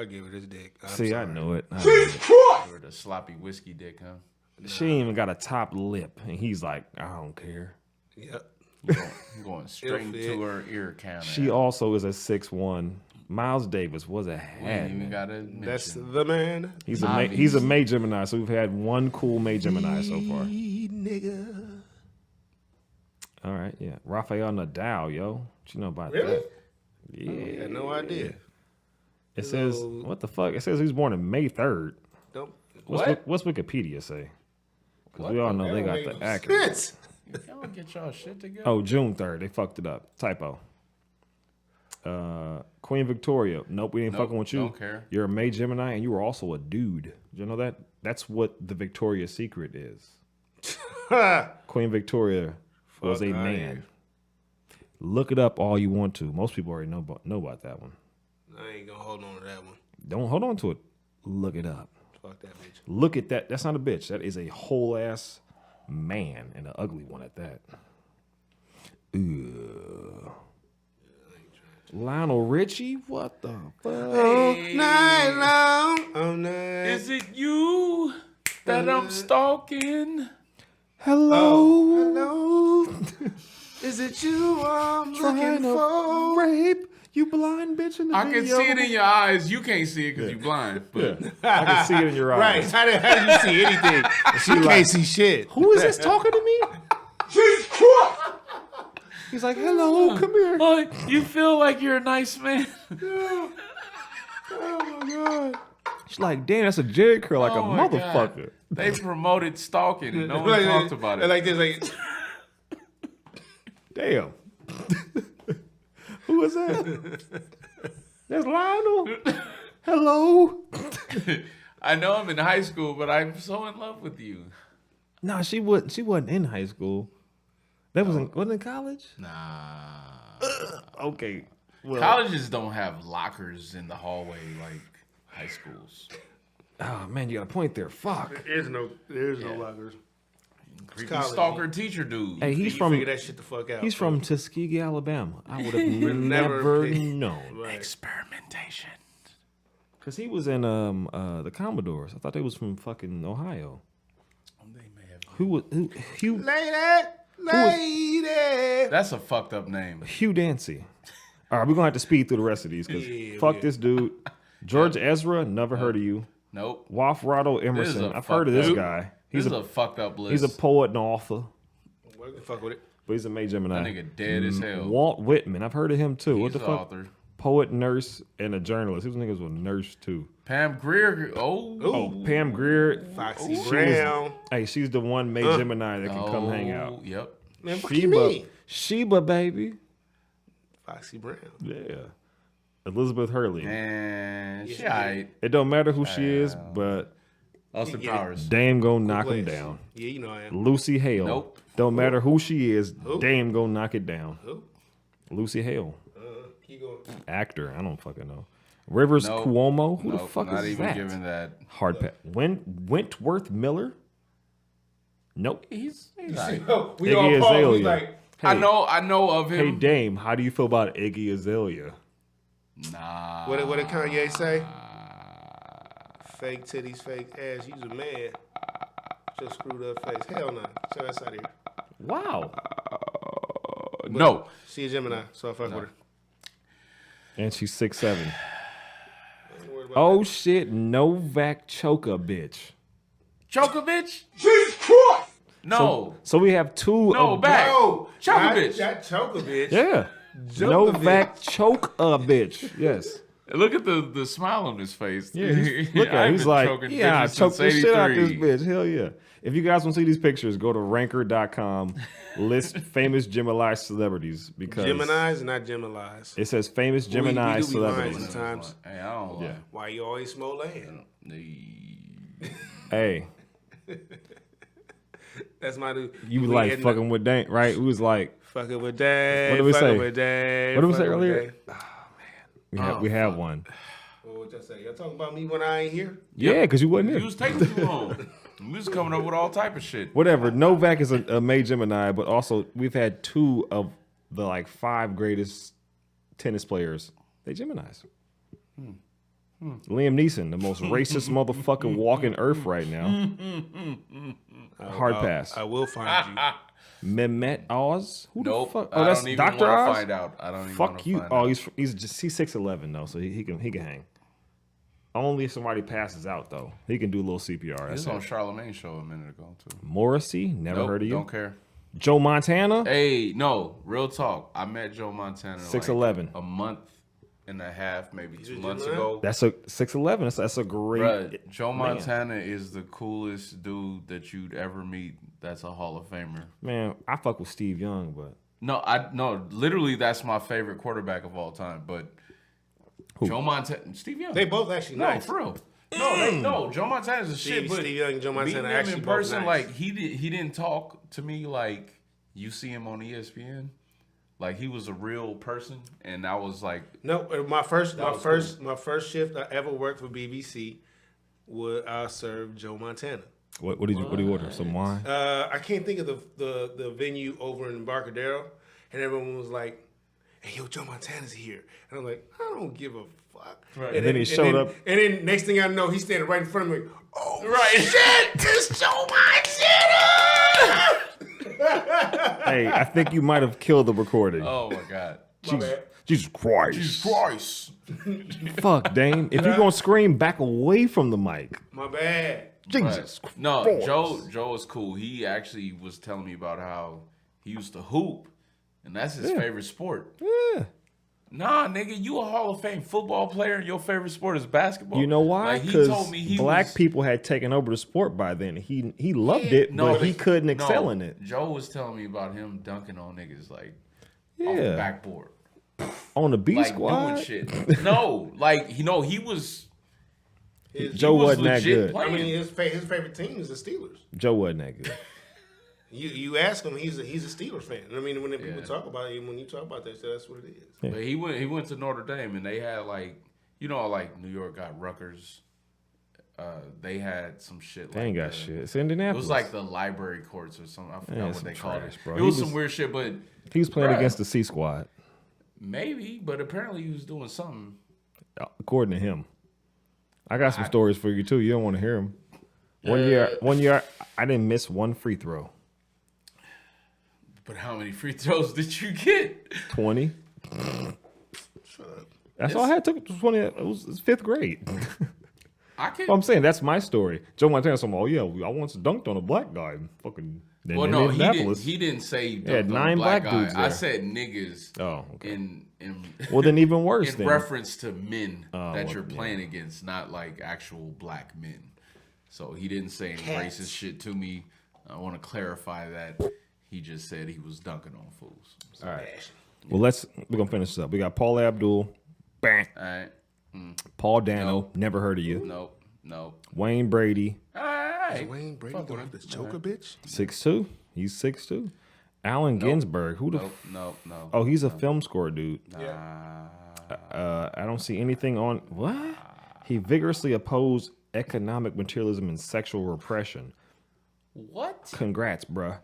give it his dick. I'm See, I sorry. knew it. Or the sloppy whiskey dick, huh? She ain't even got a top lip, and he's like, I don't care. Yep. I'm going straight It'll fit. into her ear canal. She also is a 6'1". Miles Davis was a We ain't hat. even Man. gotta mention. That's the man. He's a May Gemini, so we've had one cool May Gemini so far. Nigga. All right, yeah. Rafael Nadal, yo. What you know about Really? that? Yeah. I had no idea. It says, what the fuck? It says he was born on May 3rd. Don't. What's Wikipedia say? Because we all know they got the accurate. Sense. Y'all get y'all shit together. Oh, June 3rd. They fucked it up. Typo. Queen Victoria. Nope, we ain't Nope, fucking with you. don't care. You're a May Gemini, and you were also a dude. Did you know that? That's what the Victoria's Secret is. Queen Victoria was a Fuck outta man. here. Look it up all you want to. Most people already know about that one. I ain't gonna hold on to that one. Don't hold on to it. Look it up. Fuck that bitch. Look at that. That's not a bitch. That is a whole ass man, and an ugly one at that. Ugh. Lionel Richie? What the fuck? All night long. All night. Is it you that I'm stalking? Hello? Hello. Is it you I'm looking Trying to for? rape you blind bitch in the I can video. see it in your eyes. You can't see it because you're blind. But I can see it in your Right. eyes. How do you see anything? She can't see shit. Who is this talking to me? He's like, hello, come here. oh, you feel like you're a nice man. Oh my god. She's like, damn, that's a Jerry curl like Oh a my God. motherfucker. They promoted stalking and no one talked about it. Like this, like Damn. Who is that? That's Lionel. Hello. I know I'm in high school, but I'm so in love with you. No, she wasn't in high school. That wasn't in college? Nah. Okay. Well, Colleges don't have lockers in the hallway like high schools. oh man, you got a point there. Fuck. There's no lockers. Creepy college. stalker teacher dude. Hey, he's You from figure that shit the fuck out. he's from Tuskegee, Alabama. I would have never known. Right. Experimentation. Cause he was in the Commodores. I thought they was from fucking Ohio. They may have. Hugh Lady. That's a fucked up name. Hugh Dancy. All right, we're gonna have to speed through the rest of these because fuck this dude. George Ezra, never heard of you. Nope. Wafrado Emerson, I've heard of this guy. This is a fucked up list. He's a poet and author, What the fuck with it? but he's a May Gemini. That nigga dead as hell. Walt Whitman, I've heard of him too. What He's the the fuck? author. Poet, nurse, and a journalist. These niggas were nurse too. Pam Grier. Oh. Pam Grier. Foxy She Brown. Hey, she's the one May Gemini that can come hang out. Yep. Man, what you mean? Sheba, baby. Foxy Brown. Yeah. Elizabeth Hurley. And she aight. It don't matter who she is, but Austin Powers. Dame gonna knock him Place. down. Yeah, you know I am. Lucy Hale. Nope. Don't matter who she is, Dame gonna knock it down. Who? Lucy Hale. Keep going. Actor. I don't fucking know. Rivers Nope. Cuomo. Who the Nope, fuck not is even that? giving that. Hard pass. Wentworth Miller. Nope. He's we Iggy all paused. We Azalea. like, I know of Hey him. Dame, how do you feel about Iggy Azalea? Nah. what did Kanye say? Fake titties, fake ass. You's a man. Just screwed up face. Hell no. Show that out here. Wow. No. She a Gemini, so I fuck with her. And she's 6'7". Ain't worried about Oh shit, Novak Djokovic. Djokovic? Jesus Christ! No. So we have two. No, of, back. No, Djokovic. Not Djokovic. Yeah. Djokovic. Novak Djokovic. Yes. Look at the smile on his face. Yeah. Look at I've him. He's been like, choking yeah, I bitches choked the since shit out this 83. bitch. Hell yeah. If you guys want to see these pictures, go to ranker.com. List famous Gemini celebrities because Geminis, not Geminis. it says famous Gemini we do be lying celebrities. sometimes. Hey, I don't Yeah. Why you always smoke land? Hey, That's my dude. you We like ended fucking with Dame, right? We was like, fucking with Dave. What did we say? With Dave. what did we say fucking with earlier? Dave. We have one. What y'all say? Y'all talking about me when I ain't here? Yeah, because you wasn't You here. was taking too long. We was coming up with all type of shit. Whatever. Novak is a May Gemini, but also we've had two of the like 5 greatest tennis players. They Geminis. Liam Neeson, the most racist motherfucker walking earth right now. Hard pass. I will find you. Mehmet Oz? Who the Nope. fuck? I Oh, that's don't even Dr. want to Oz? find out. I don't even Fuck want to you. find Oh, out. he's 6'11" though, so he can hang. Only if somebody passes out though. He can do a little CPR. He That's was it. on Charlemagne's show a minute ago too. Morrissey, never Nope, heard of you. Don't care. Joe Montana, Hey, no, real talk. I met Joe Montana 6'11". like a month and a half, maybe 2 a months Gemini? ago. that's a 6'11". That's a great. Bruh, Joe man. Montana is the coolest dude that you'd ever meet. That's a Hall of Famer. Man, I fuck with Steve Young, but No, literally, that's my favorite quarterback of all time. But Joe Montana, Steve Young. They both actually no, nice. for real. No, Joe Montana's a shit. But Steve Young and Joe meeting Montana him actually in both person, nice. like he didn't talk to me like you see him on ESPN. Like he was a real person, and I was like, No, my first shift I ever worked for BBC I served Joe Montana. what did you order? Some wine? I can't think of the venue over in Embarcadero, and everyone was like, "Hey, yo, Joe Montana's here," and I'm like, "I don't give a fuck." Right. And then he showed up. and then next thing I know, he's standing right in front of me. Oh, right. shit! It's Joe Montana! Hey, I think you might have killed the recording. oh my god, Jesus Christ. Jesus Christ. Fuck, Dane. If you're gonna scream, back away from the mic. My bad. Jesus. No, Christ. Joe is cool. He actually was telling me about how he used to hoop, and that's his favorite sport. Yeah. Nah, nigga, you a Hall of Fame football player, and your favorite sport is basketball. You know why? Like, he Because told me he black was, people had taken over the sport by then. He loved it, but he couldn't excel in it. Joe was telling me about him dunking on niggas like off Yeah. the backboard, On the B like squad. doing shit. No, like he was. Joe wasn't that good. I mean, his favorite team is the Steelers. Joe wasn't that good. You ask him, he's a Steelers fan. I mean, when people talk about it, when you talk about that, that's what it is. Yeah. But he went to Notre Dame, and they had like New York got Rutgers. They had some shit. They ain't got shit. It's Indianapolis. It was like the library courts or something. I forgot what they called it. Bro. It was some weird shit, but he was playing against the C squad. Maybe, but apparently he was doing something. According to him, I got some stories for you too. You don't want to hear them. One year, I didn't miss one free throw. But how many free throws did you get? 20. Shut up. That's all I had. Took 20. It was fifth grade. I'm saying that's my story. Joe Montana said, "Oh yeah, I once dunked on a black guy." Fucking. Well, no, he didn't say you dunked on 9 a black guy. dudes there. I said niggas. Oh, okay. Well, then even worse. In reference to men that you're playing against, not like actual black men. So he didn't say any racist shit to me. I want to clarify that. He just said he was dunking on fools. So. All right. Well, we're gonna finish this up. We got Paul Abdul. Bang. All right. Paul Dano. Never heard of you. Nope. Wayne Brady. All right. Wayne Brady going after Joker, bitch. 6'2". He's 6'2". Allen Ginsberg. Who the? No. Oh, he's a film score dude. Nah. I don't see anything on what. He vigorously opposed economic materialism and sexual repression. What? Congrats, bruh.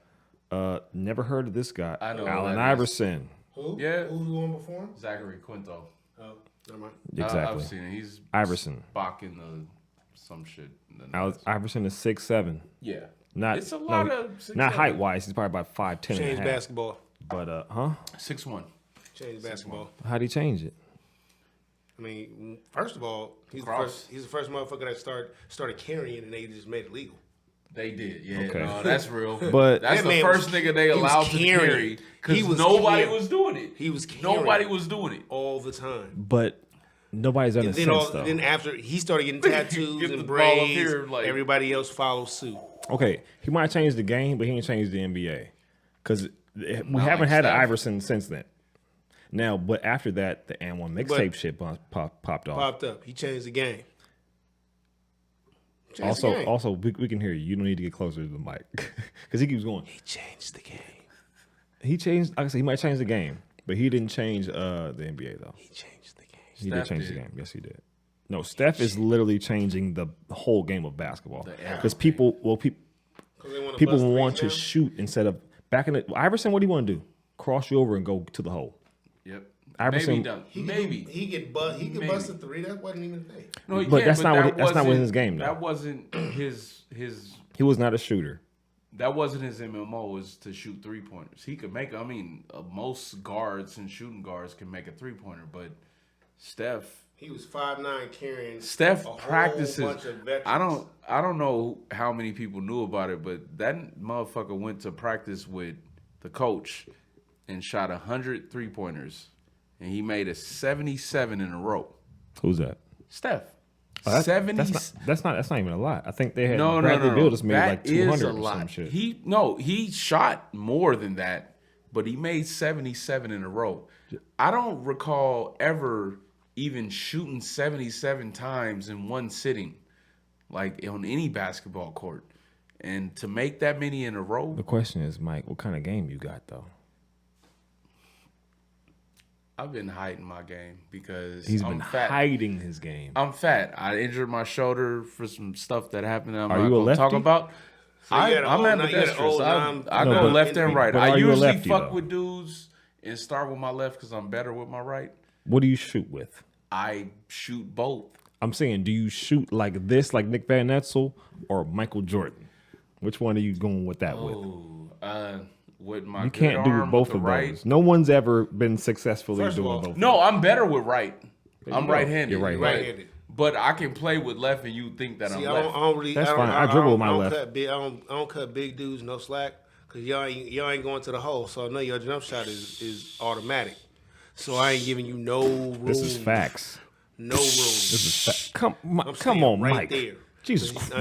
Never heard of this guy. I know Allen Iverson. Who? Yeah. Who's the one before him? Zachary Quinto. Oh, never mind. Exactly. I've seen it. He's Iverson. Bocking some shit. Iverson is 6'7". Yeah. It's a lot of 6'7". Not height wise. He's probably about 5'10". Change basketball. But 6'1". Change basketball. How'd he change it? I mean, first of all, he's the first motherfucker that started carrying, and they just made it legal. They did, yeah. Okay. No, that's real. But that's the first nigga they allowed to carry because nobody was doing it. He was carrying. Nobody was doing it all the time. But nobody's done it since, though. Then after he started getting tattoos and braids, everybody else followed suit. Okay, he might change the game, but he ain't changed the NBA because we haven't had an Iverson since then. Now, but after that, the And One mixtape shit popped off. Popped up. He changed the game. Also, we can hear you. You don't need to get closer to the mic because he keeps going. He changed the game. He changed. Like I said, he might change the game, but he didn't change the NBA though. He changed the game. He did change the game. Yes, he did. No, Steph is literally changing the whole game of basketball because people want to shoot instead of back in the Iverson. What do you want to do? Cross you over and go to the hole. Yep. Iverson, maybe he could bust a three. That wasn't even a thing. No, but that's not what his game. Though. That wasn't his. He was not a shooter. That wasn't his MMO. Was to shoot 3-pointers. He could make. I mean, most guards and shooting guards can make a 3-pointer, but Steph. He was 5'9" carrying. Steph a practices. Whole bunch of veterans. I don't know how many people knew about it, but that motherfucker went to practice with the coach and shot 100 3-pointers. And he made a 77 in a row. Who's that? Steph. Oh, 70. That's not even a lot. I think they had Bradley Beal just made like 200 or some shit. He shot more than that, but he made 77 in a row. I don't recall ever even shooting 77 times in one sitting, like on any basketball court. And to make that many in a row. The question is, Mike, what kind of game you got though? I've been hiding my game because he's been hiding his game. I'm fat. I injured my shoulder for some stuff that happened. I'm not going to talk about. So I'm ambidextrous. I go left and right. I usually fuck with dudes and start with my left because I'm better with my right. What do you shoot with? I shoot both. I'm saying, do you shoot like this, like Nick Van Exel, or Michael Jordan? Which one are you going with that with? With my you can't do both of those. No one's ever been successfully doing both. No, I'm better with right. I'm right-handed. You're right-handed. But I can play with left, and you think that I'm left. That's fine. I dribble with my left. I don't cut big dudes, no slack, because y'all ain't going to the hole. So I know your jump shot is automatic. So I ain't giving you no room. This is facts. No room. This is facts. Come on, right Mike. There. Jesus Christ.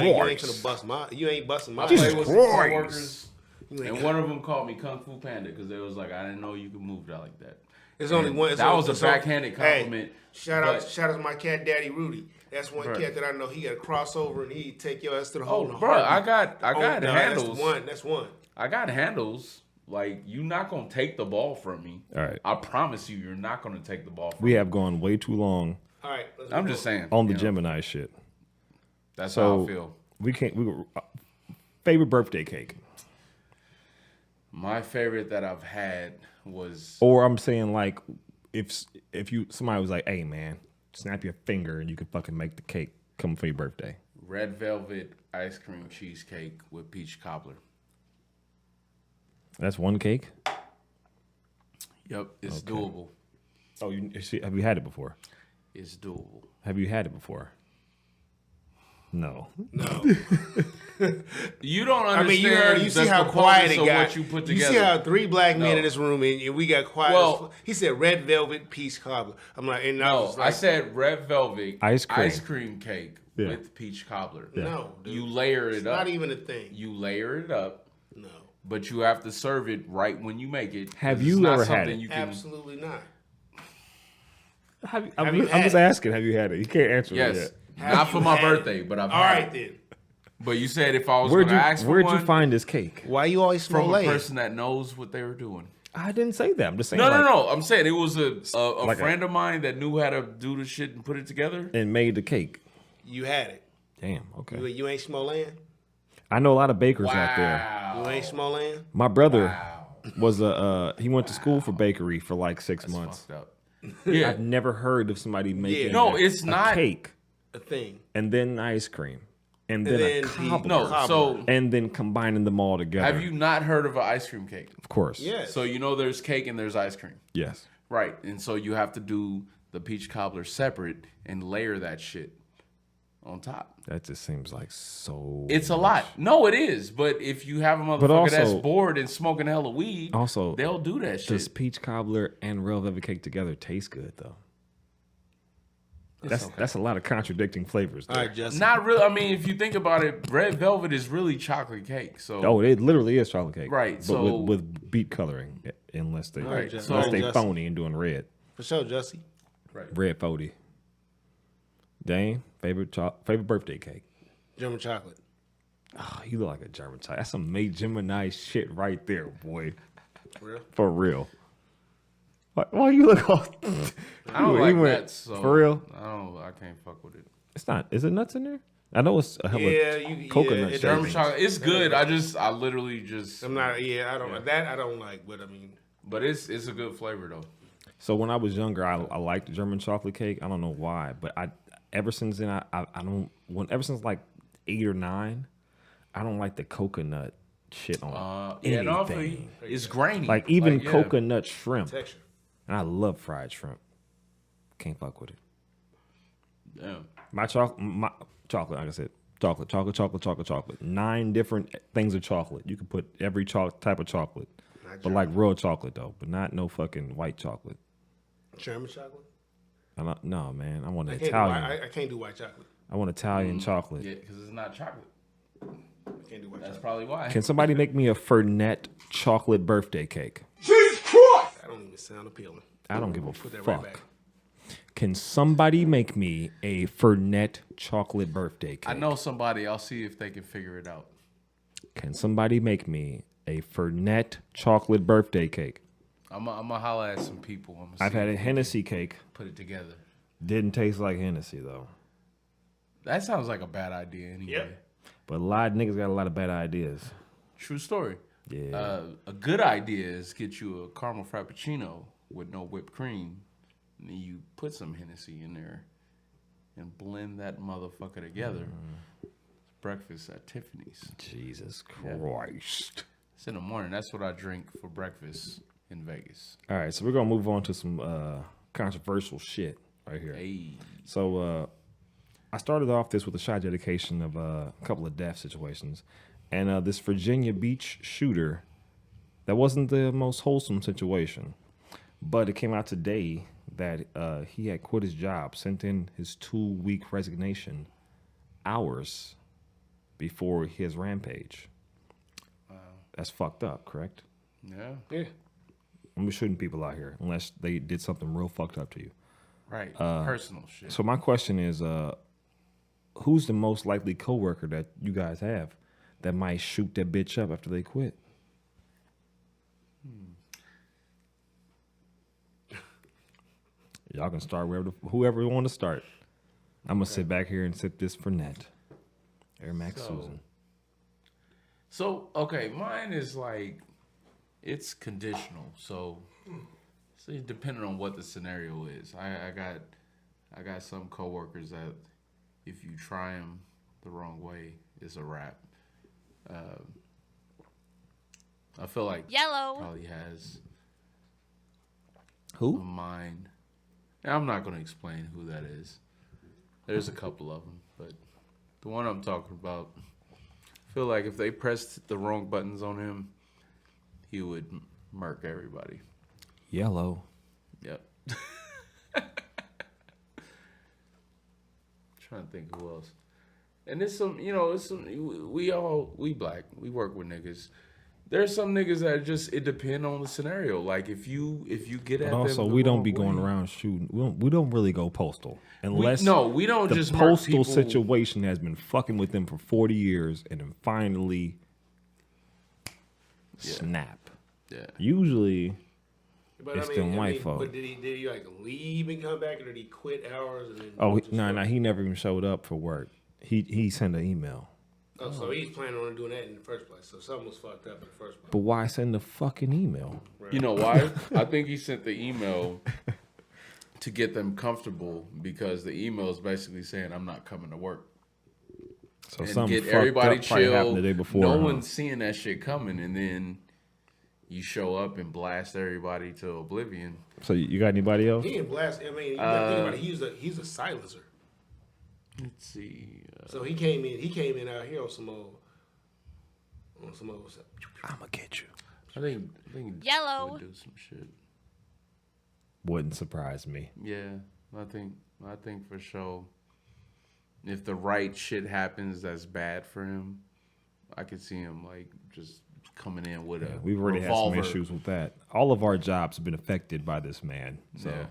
You ain't busting my. Jesus Christ. And one of them called me Kung Fu Panda because they was like, I didn't know you could move that like that. It's only one. That was a backhanded compliment. Hey, shout out to my cat, Daddy Rudy. That's one cat that I know. He got a crossover and he take your ass to the hole. Oh, bro, I got handles. That's one. I got handles. Like, you're not gonna take the ball from me. All right. I promise you're not gonna take the ball from me. We have gone way too long. All right. I'm just saying on the Gemini shit. That's how I feel. Favorite birthday cake. My favorite that I've had was, or I'm saying like, if somebody was like, hey man, snap your finger and you can fucking make the cake come for your birthday. red velvet ice cream cheesecake with peach cobbler. That's one cake? Yep, it's doable. Oh, have you had it before? It's doable. Have you had it before? No. You don't understand. I mean, you see how quiet it got. What you put together. You see how 3 black men in this room and we got quiet. Well, he said red velvet peach cobbler. I'm like, and I said red velvet ice cream cake with peach cobbler. Yeah. No, dude. You layer it up. Not even a thing. You layer it up. No. But you have to serve it right when you make it. Have you ever had it? Absolutely not. I'm just asking, have you had it? You can't answer it yet. Not for my birthday, but I've had it. All right, then. But you said if I was going to ask for where'd one. you find this cake? Why you always from a person that knows what they were doing. I didn't say that. I'm just saying. No. I'm saying it was a friend of mine that knew how to do the shit and put it together. And made the cake. You had it. Damn, okay. You ain't Smolan? I know a lot of bakers out there. You ain't Smolan? My brother was he went to school for bakery for like 6 months. Fucked up. Yeah. I've never heard of somebody making it's not a cake. A thing. And then ice cream. And then a cobbler. So and then combining them all together. Have you not heard of an ice cream cake? Of course. Yes. So you know there's cake and there's ice cream. Yes. Right. And so you have to do the peach cobbler separate and layer that shit on top. That just seems like so It's a lot. No, it is. But if you have a motherfucker that's bored and smoking hella weed, also they'll do that shit. Does peach cobbler and real velvet cake together taste good though? That's a lot of contradicting flavors. All right, Justin. Not really. I mean, if you think about it, red velvet is really chocolate cake. So it literally is chocolate cake, right? But so with beet coloring, unless they Justin. phony and doing red. For sure, Jussie. Right. Red 40. Dame, favorite birthday cake. German chocolate. Oh, you look like a German chocolate. That's some Gemini shit right there, boy. For real? For real. Why you look all... I don't like nuts. So for real? I can't fuck with it. It's not. Is it nuts in there? I know it's a hell of coconut. German chocolate. It's good. I literally just. I'm not. Yeah, I don't. That I don't like. But I mean. But it's a good flavor though. So when I was younger, I liked German chocolate cake. I don't know why, but ever since then ever since like 8 or 9, I don't like the coconut shit on anything. It's grainy. Like even coconut shrimp. Texture. And I love fried shrimp. Can't fuck with it. Damn. My chocolate, like I said, chocolate. 9 different things of chocolate. You can put every type of chocolate. But like real chocolate though, but not no fucking white chocolate. German chocolate? No, man. I want Italian. I can't do white chocolate. I want Italian chocolate. Yeah, because it's not chocolate. I can't do white chocolate. That's probably why. Can somebody make me a Fernet chocolate birthday cake? Jesus Christ! That don't even sound appealing. I don't give a Put that fuck. right back. Can somebody make me a Fernet chocolate birthday cake? I know somebody. I'll see if they can figure it out. Can somebody make me a Fernet chocolate birthday cake? I'm gonna holler at some people. I've had a Hennessy cake. Put it together. Didn't taste like Hennessy though. That sounds like a bad idea anyway. Yep. But a lot of niggas got a lot of bad ideas. True story. Yeah. A good idea is get you a caramel frappuccino with no whipped cream, and then you put some Hennessy in there and blend that motherfucker together. It's breakfast at Tiffany's. Jesus Christ. It's in the morning. That's what I drink for breakfast in Vegas. All right, so we're gonna move on to some controversial shit right here. Hey. So I started off this with a shot dedication of a couple of death situations, and this Virginia Beach shooter, that wasn't the most wholesome situation, but it came out today that he had quit his job, sent in his 2-week resignation hours before his rampage. That's fucked up, correct? Yeah. Yeah. I'm shooting people out here unless they did something real fucked up to you. Right. Personal shit. So my question is, who's the most likely coworker that you guys have that might shoot that bitch up after they quit? Y'all can start whoever want to start. I'm gonna sit back here and sip this Fernet. Air Max Susan. So okay, mine is like it's conditional. So it's depending on what the scenario is. I got some coworkers that if you try them the wrong way, it's a wrap. I feel like Yellow. probably has a Who? mind. And I'm not going to explain who that is. There's a couple of them, but the one I'm talking about, I feel like if they pressed the wrong buttons on him, he would murk everybody. Yellow. Yep. Trying to think who else. And it's some, we black, we work with niggas. There's some niggas that just it depend on the scenario. Like if you get at But also, them the we don't wrong be going way- around shooting. We don't really go postal unless we don't the just mark postal people- situation has been fucking with them for 40 years and then finally snap. Yeah. Usually, But It's them white folk. But did he like leave and come back, or did he quit hours? And then no, he never even showed up for work. He sent an email. Oh, so he's planning on doing that in the first place. So something was fucked up in the first place. But why send a fucking email? You know why? I think he sent the email to get them comfortable because the email is basically saying I'm not coming to work. So And something get fucked everybody up probably happened chill. the day before. No huh? one's seeing that shit coming, and then you show up and blast everybody to oblivion. So you got anybody else? He didn't blast. I mean, you gotta think about it. He's a silencer. Let's see. So he came in out here on some old stuff. I'ma get you. I think Yellow. would do some shit. Wouldn't surprise me. Yeah, I think for sure. If the right shit happens, that's bad for him. I could see him like just coming in with a We've already revolver. had some issues with that. All of our jobs have been affected by this man. So Yeah.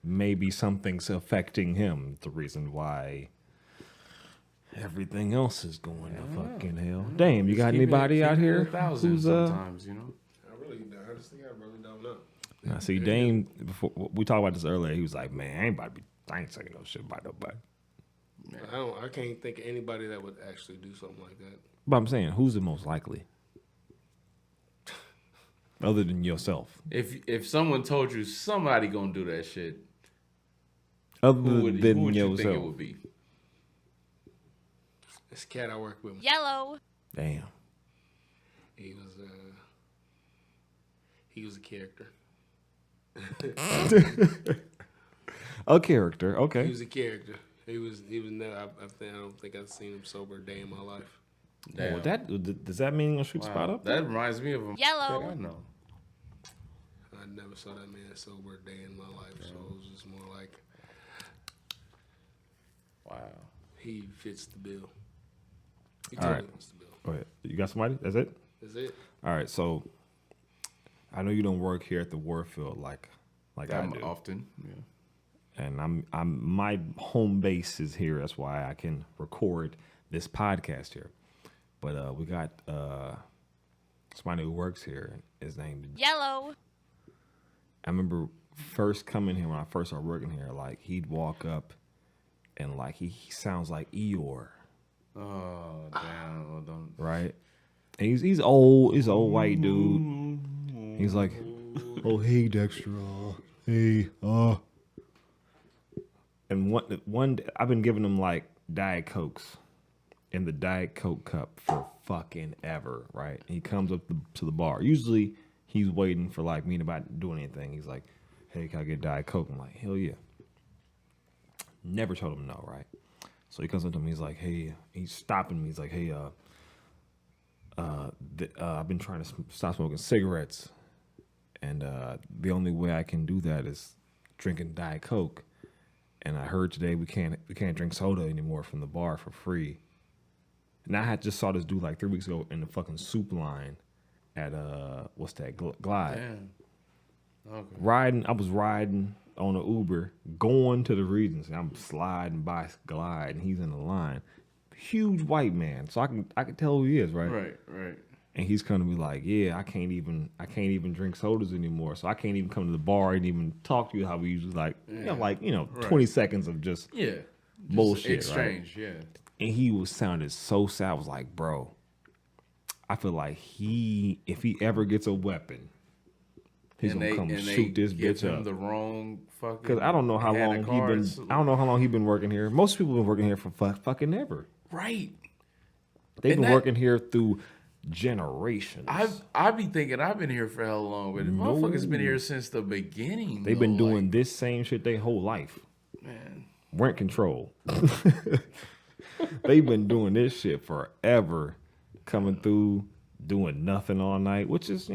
maybe something's affecting him. The reason why everything else is going to fucking hell. Damn, you got anybody out here who's sometimes, I honestly, I really don't know. Now, see, Dame, before we talked about this earlier, he was like, "Man, I ain't saying no shit about nobody." I can't think of anybody that would actually do something like that. But I'm saying, who's the most likely, other than yourself? If someone told you somebody gonna do that shit, Other who would than you think it yourself? would be? This cat I work with, Yellow. Damn. he was a character. A character, okay. He was a character. He was never. I don't think I've seen him sober a day in my life. Damn. Well, does that mean you'll shoot spot up? That reminds me of a Yellow. I know. I never saw that man sober a day in my life, so it was just more like Wow. he fits the bill. He All totally right. fits the bill. Go ahead. You got somebody? That's it? That's it. All right, so I know you don't work here at the Warfield like I do. Often. Yeah. And my home base is here. That's why I can record this podcast here. But we got somebody who works here. His name. Yellow. I remember first coming here when I first started working here. Like he'd walk up, and like he sounds like Eeyore, Oh damn! Well, don't. right? And he's old. He's an old white dude. He's like, oh hey Dexter, hey And one I've been giving him like Diet Cokes in the Diet Coke cup for fucking ever, right? He comes up to the bar. Usually he's waiting for like me to about doing anything. He's like, hey, can I get Diet Coke? I'm like, hell yeah. Never told him no, right? So he comes up to me. He's like, hey, he's stopping me. He's like, hey, I've been trying to stop smoking cigarettes, and the only way I can do that is drinking Diet Coke. And I heard today we can't drink soda anymore from the bar for free. And I had just saw this dude like 3 weeks ago in the fucking soup line, at what's that? Glide. Damn. Okay. I was riding on an Uber going to the Regency. I'm sliding by Glide, and he's in the line. Huge white man, so I can tell who he is, right? Right. And he's gonna be like, yeah, I can't even drink sodas anymore, so I can't even come to the bar and even talk to you how we usually like, 20 seconds of just bullshit, exchange, right? Yeah. And he sounded so sad. I was like, bro, I feel like if he ever gets a weapon, he's gonna come shoot this bitch up. The wrong fucking. Because I don't know how long he been working here. Most people been working here for fucking ever. Right. They've been working here through generations. I be thinking I've been here for hell long, but the motherfuckers been here since the beginning. They've been doing this same shit their whole life. Man. Rent control. They've been doing this shit forever, coming through, doing nothing all night, which is,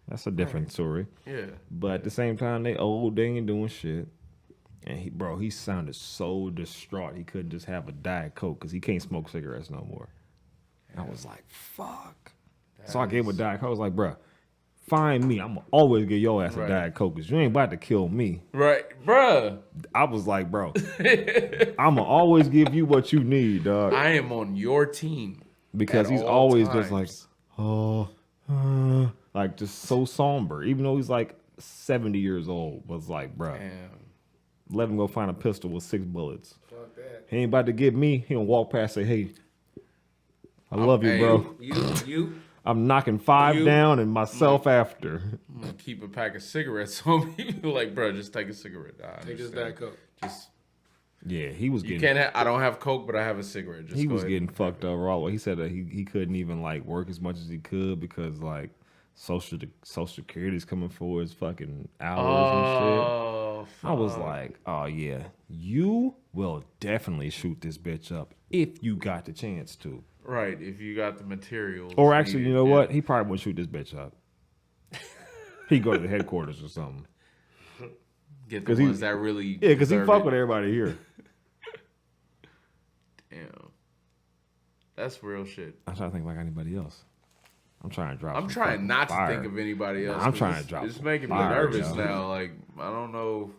that's a different story. Yeah. But at the same time, they old, they ain't doing shit. And he sounded so distraught. He couldn't just have a Diet Coke because he can't smoke cigarettes no more. I was like, fuck. So I gave him a Diet Coke. I was like, bruh, find me. I'm going to always give your ass a Diet Coke because you ain't about to kill me. Right, bruh. I was like, bro, I'm going to always give you what you need, dog. I am on your team. Because he's always just like, like just so somber. Even though he's like 70 years old. Was like, bruh, let him go find a pistol with 6 bullets. Fuck that. He ain't about to get me. He gonna walk past and say, hey, I love you, bro. You. I'm knocking 5 down and myself after. I'm gonna keep a pack of cigarettes on me. Like, bro, just take a cigarette. Take this Diet Coke. Yeah, he was You getting. I don't have Coke, but I have a cigarette. Just he was getting fucked up raw. He said that he couldn't even like work as much as he could because like Social Security's coming for his fucking hours and shit. I was like, oh yeah, you will definitely shoot this bitch up if you got the chance to. Right, if you got the materials. Or actually, you know what? He probably wouldn't shoot this bitch up. He'd go to the headquarters or something. Get the ones that really. Yeah, because he fuck with everybody here. Damn. That's real shit. I'm trying to think like anybody else. I'm trying to drop. I'm trying not to think of anybody else. I'm trying to drop. It's making me nervous now. Like, I don't know.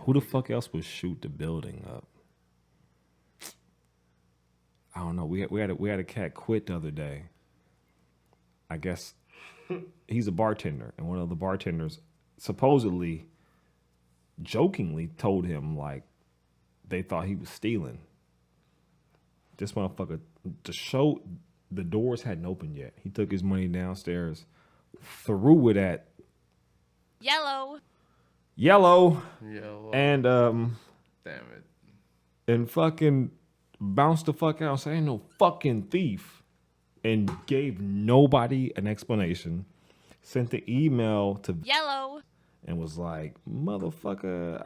Who the fuck else would shoot the building up? I don't know. We had a cat quit the other day. I guess he's a bartender, and one of the bartenders supposedly, jokingly told him like they thought he was stealing. This motherfucker, the doors hadn't opened yet. He took his money downstairs, threw it at Yellow, and damn it, and fucking bounced the fuck out, saying no fucking thief, and gave nobody an explanation. Sent the email to Yellow, and was like, motherfucker,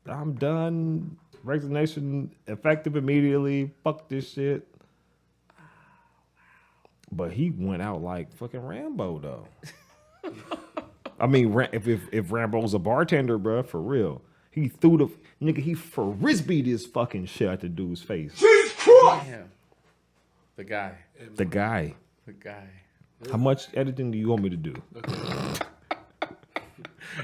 I'm done. Resignation effective immediately. Fuck this shit. But he went out like fucking Rambo though. I mean, if Rambo's a bartender, bro, for real, he threw he frisbeed his fucking shit at the dude's face. Jesus Christ! Damn. The guy. How much editing do you want me to do?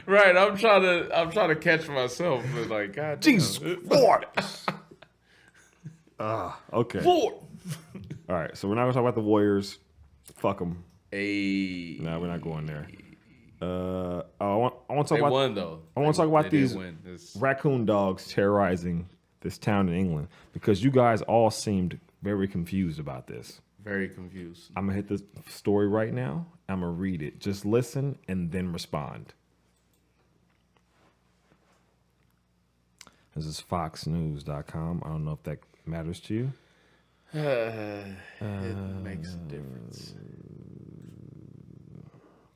Right, I'm trying to catch myself, but like, God, Jesus Lord. Okay. Lord. All right, so we're not gonna talk about the Warriors. Fuck them. Hey. No, we're not going there. I want to talk about. Won though. I want to talk about these This raccoon dogs terrorizing this town in England because you guys all seemed very confused about this. Very confused. I'm gonna hit the story right now. I'm gonna read it. Just listen and then respond. This is foxnews.com. I don't know if that matters to you. It makes a difference.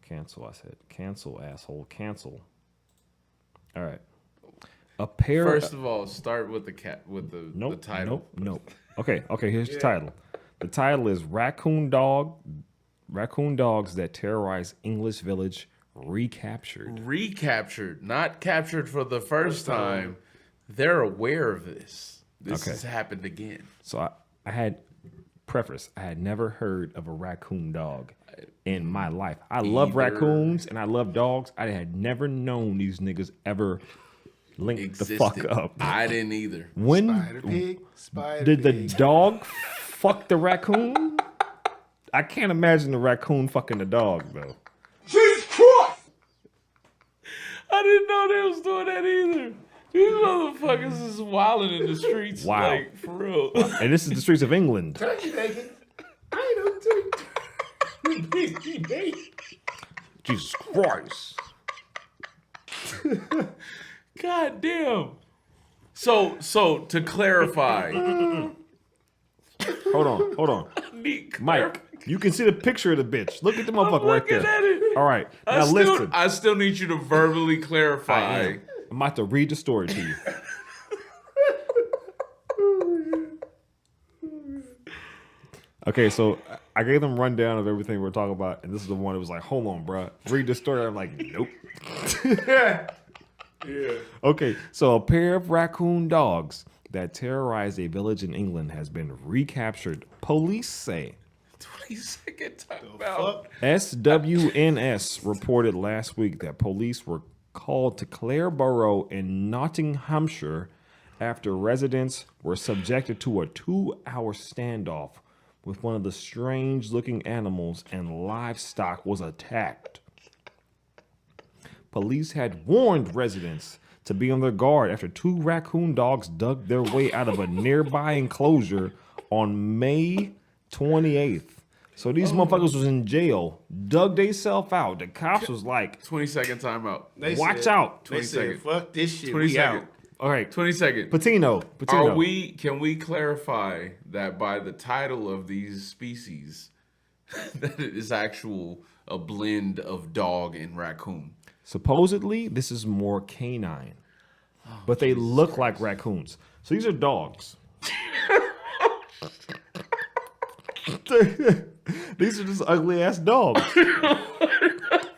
Cancel, I said. Cancel, asshole. Cancel. All right. A pair. First of all, start with the title. Nope. Okay, here's the title. The title is Raccoon Dogs that terrorize English village recaptured. Recaptured, not captured for the first time. They're aware of this. This has happened again. So I had Preface, I had never heard of a raccoon dog in my life. I love raccoons and I love dogs. I had never known these niggas ever linked the fuck up. I didn't either. When did the dog fuck the raccoon? I can't imagine the raccoon fucking the dog, though. Jesus Christ! I didn't know they was doing that either. These motherfuckers is wilding in the streets. Wow. Like, for real. And this is the streets of England. Jesus Christ. God damn. So to clarify. Hold on. Mike, you can see the picture of the bitch. Look at the motherfucker right there. At it. All right. Now listen. I still need you to verbally clarify. I'm about to read the story to you. Okay, so I gave them a rundown of everything we're talking about, and this is the one that was like, hold on, bro. Read the story. I'm like, nope. Yeah. Okay, so a pair of raccoon dogs that terrorized a village in England has been recaptured. Police say. 22nd time about. SWNS reported last week that police were called to Clare Borough in Nottinghamshire after residents were subjected to a 2-hour standoff with one of the strange-looking animals and livestock was attacked. Police had warned residents to be on their guard after 2 raccoon dogs dug their way out of a nearby enclosure on May 28th. So these motherfuckers was in jail, dug theyself out. The cops was like, 20-second timeout. watch out. They said, fuck this shit. 20 We second. out. All right. 20 second. Patino. Can we clarify that by the title of these species that it is a blend of dog and raccoon? Supposedly, this is more canine, but they look like raccoons. So these are dogs. These are just ugly ass dogs.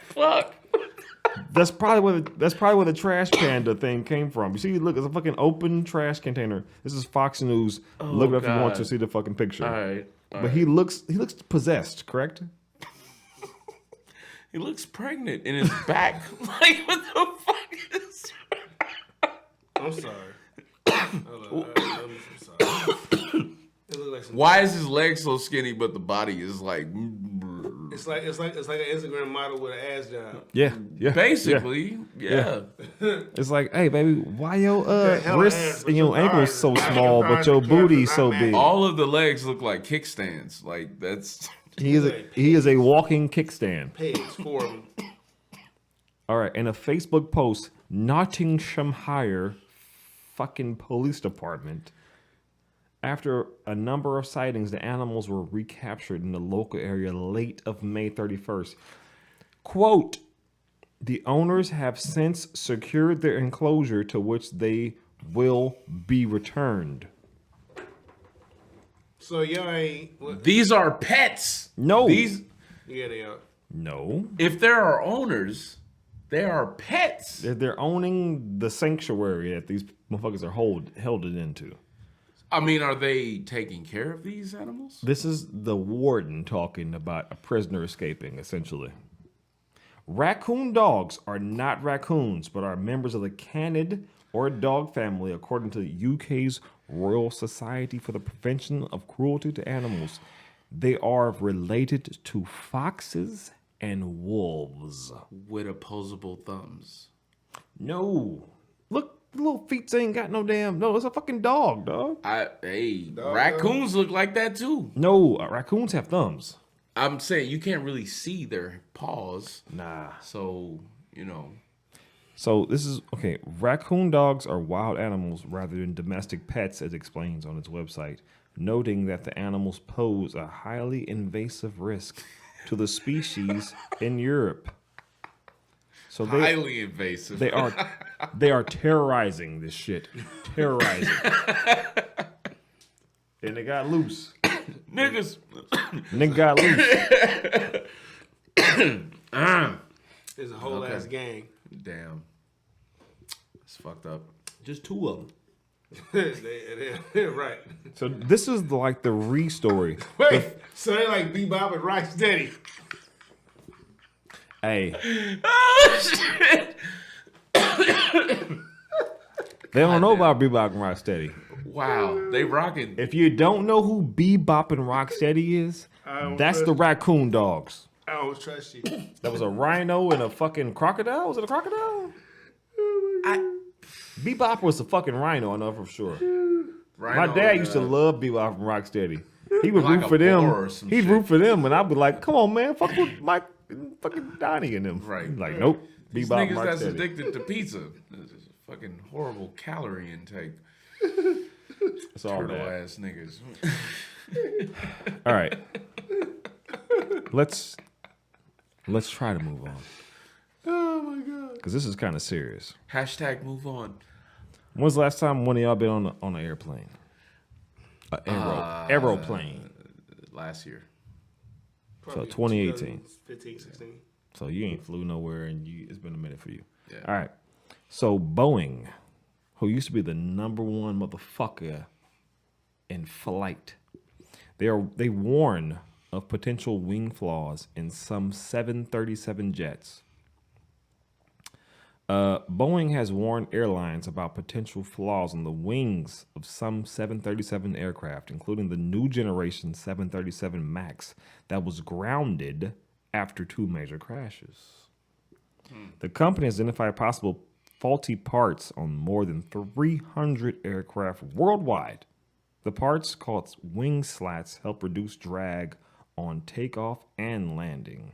Fuck. That's probably where the trash panda thing came from. You see, look, it's a fucking open trash container. This is Fox News. Look it up if you want to see the fucking picture. All right. But he looks possessed, correct? He looks pregnant in his back. Like, what the fuck is... I'm sorry. I'm sorry. It look like some Why is his leg so skinny, but the body is like... It's like an Instagram model with an ass job. Yeah. Basically, yeah. It's like, hey, baby, why your hell wrists ass, and your ankles so small, but your booty so big? All of the legs look like kickstands. Like, that's... He is a walking kickstand. Pigs for him. All right, in a Facebook post, Nottinghamshire fucking police department. After a number of sightings, the animals were recaptured in the local area late of May 31st. Quote, the owners have since secured their enclosure to which they will be returned. So y'all ain't... What? These are pets. No. Yeah, they are. No. If there are owners, they are pets. They're owning the sanctuary that these motherfuckers are held it into. I mean, are they taking care of these animals? This is the warden talking about a prisoner escaping, essentially. Raccoon dogs are not raccoons, but are members of the canid or dog family, according to the UK's Royal Society for the Prevention of Cruelty to Animals. They are related to foxes and wolves. With opposable thumbs. No. Look, the little feet ain't got no damn... No, it's a fucking dog, dog. Raccoons look like that too. No, raccoons have thumbs. I'm saying you can't really see their paws. Nah. So, you know. So this is, okay, raccoon dogs are wild animals rather than domestic pets, as explains on its website, noting that the animals pose a highly invasive risk to the species in Europe. So Highly invasive. They are terrorizing this shit. Terrorizing. And they got loose. Niggas. Nigga got loose. There's a whole ass gang. Damn. It's fucked up. Just 2 of them. They're right. So this is like the story. Wait, so they like Bebop and Rocksteady. Hey, Oh shit! they don't know about Bebop and Rocksteady. Wow, they rocking. If you don't know who Bebop and Rocksteady is, that's the Raccoon Dogs. I don't trust you. That was a rhino and a fucking crocodile. Was it a crocodile? Bebop was a fucking rhino, I know for sure. Rhino, My dad used to love Bebop and Rocksteady. He would Like root a for boar or them. some He'd shit. root for them, and I'd be like, "Come on, man, fuck with Mike, fucking Donnie and them." Right. Like, nope. These Bebop and niggas that's Rocksteady. addicted to pizza. This is a fucking horrible calorie intake. It's all Turtle bad. ass niggas. All right. Let's try to move on. Oh my god. Because this is kind of serious. Hashtag move on. When's the last time one of y'all been on an airplane? Aeroplane. Last year. Probably 2018. 15, 16. So you ain't flew nowhere, and it's been a minute for you. Yeah. All right. So Boeing, who used to be the number one motherfucker in flight, they warn of potential wing flaws in some 737 jets. Boeing has warned airlines about potential flaws in the wings of some 737 aircraft, including the new generation 737 MAX that was grounded after 2 major crashes. The company has identified possible faulty parts on more than 300 aircraft worldwide. The parts, called wing slats, help reduce drag on takeoff and landing.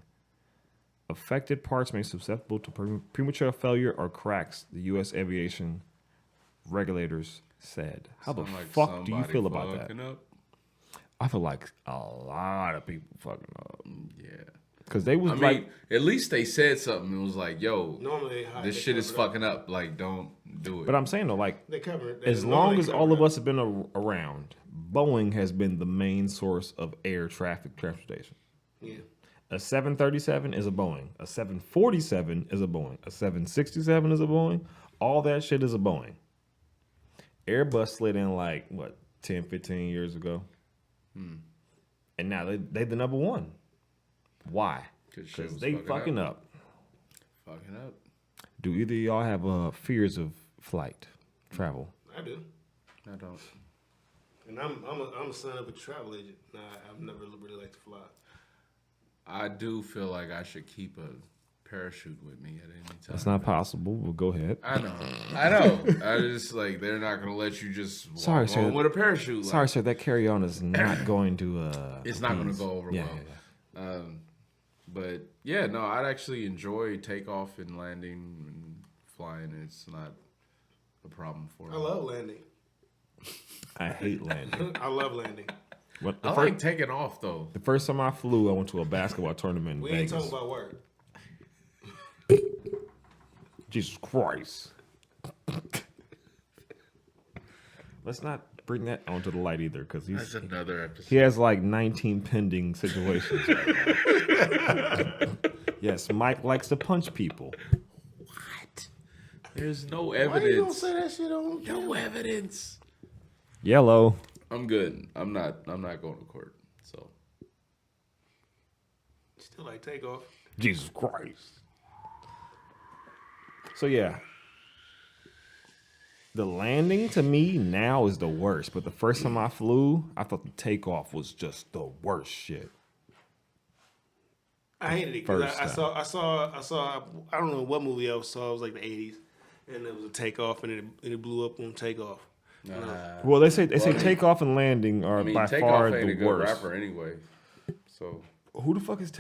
Affected parts may be susceptible to premature failure or cracks, the U.S. aviation regulators said. How the Sound like fuck do you somebody feel about that? fucking up. I feel like a lot of people fucking up. Yeah. Because they was I like, mean, at least they said something. It was like, yo, Normally, they hide, this they shit is cover it up. fucking up. Like, don't do it. but I'm saying though, like, They cover it. as Normally long they as cover all it of up. us have been around, Boeing has been the main source of air traffic transportation. Yeah. A 737 is a Boeing. A 747 is a Boeing. A 767 is a Boeing. All that shit is a Boeing. Airbus slid in like, 10, 15 years ago? And now they the number one. Why? shit Because was they fucking up. Fucking up. Do either of y'all have fears of flight, travel? I do. I don't. And I'm a son of a travel agent. Nah, I've never really liked to fly. I do feel like I should keep a parachute with me at any time. That's not possible. Well, go ahead. I know. I just like they're not gonna let you just walk Sorry, sir. on with a parachute. Like, Sorry, sir. That carry-on is not going to. it's not gonna appease. go over Yeah, well. But yeah, no, I'd actually enjoy takeoff and landing and flying. It's not a problem for me. I love landing. I hate landing. I love landing. I like taking off though. The first time I flew, I went to a basketball tournament in We ain't Vegas. talking about work. Jesus Christ. Let's not bring that onto the light either, because That's another episode. he has like 19 pending situations right now. Yes, Mike likes to punch people. What? There's no Why you don't evidence. say that shit on No evidence. Yellow. I'm good. I'm not going to court. So Still like takeoff. Jesus Christ. So yeah. The landing to me now is the worst, but the first time I flew, I thought the takeoff was just the worst shit. I hated it because First I saw I don't know what movie I saw. It was like the 80s, and it was a takeoff, and it blew up on takeoff. Well, they say takeoff and landing are I mean, by Takeoff far ain't a the good worst. rapper anyway. So Who the fuck is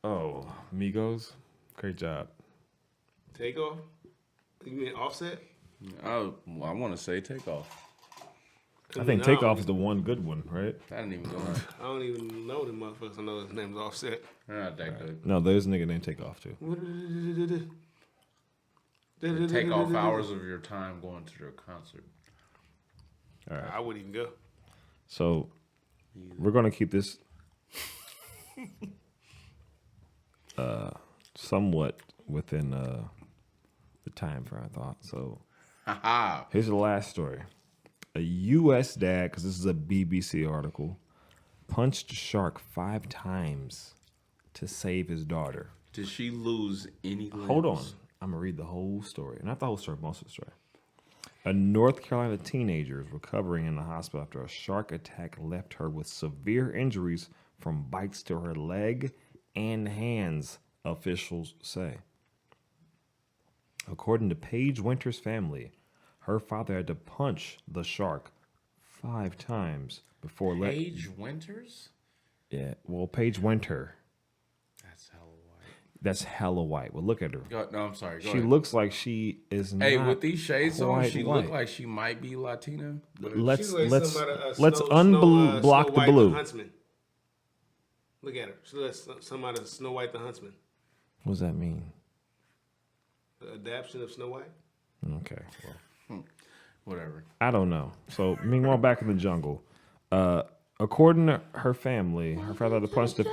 Oh, Migos. Great job. Takeoff? You mean Offset? I want to say Takeoff. I think Takeoff is the one good one, right? I didn't even go. I don't even know the motherfuckers. I know his name's Offset. They're not that good. No, there's a nigga named Takeoff too. Take off hours of your time going to their concert. I wouldn't even go. So we're gonna keep this somewhat within the time frame, I thought. So Haha. here's the last story. A U.S. dad, because this is a BBC article, punched a shark 5 times to save his daughter. Did she lose any limbs? Hold on. I'm going to read the whole story. Not the whole story, most of the story. A North Carolina teenager is recovering in the hospital after a shark attack left her with severe injuries from bites to her leg and hands, officials say. According to Paige Winter's family, her father had to punch the shark 5 times before Paige Winters? Yeah, well, Paige Winter. That's hella white. That's hella white. Well, look at her. No, I'm sorry. Go She ahead. looks like she is not. Hey, with these shades on, quite she white. look like she might be Latina. Let's She's like let's Snow block the White blue. Huntsman. Look at her. She looks somebody Snow White the Huntsman. What does that mean? The adaptation of Snow White. Okay, well, Whatever. I don't know. So, meanwhile, back in the jungle, according to her family, her father punched the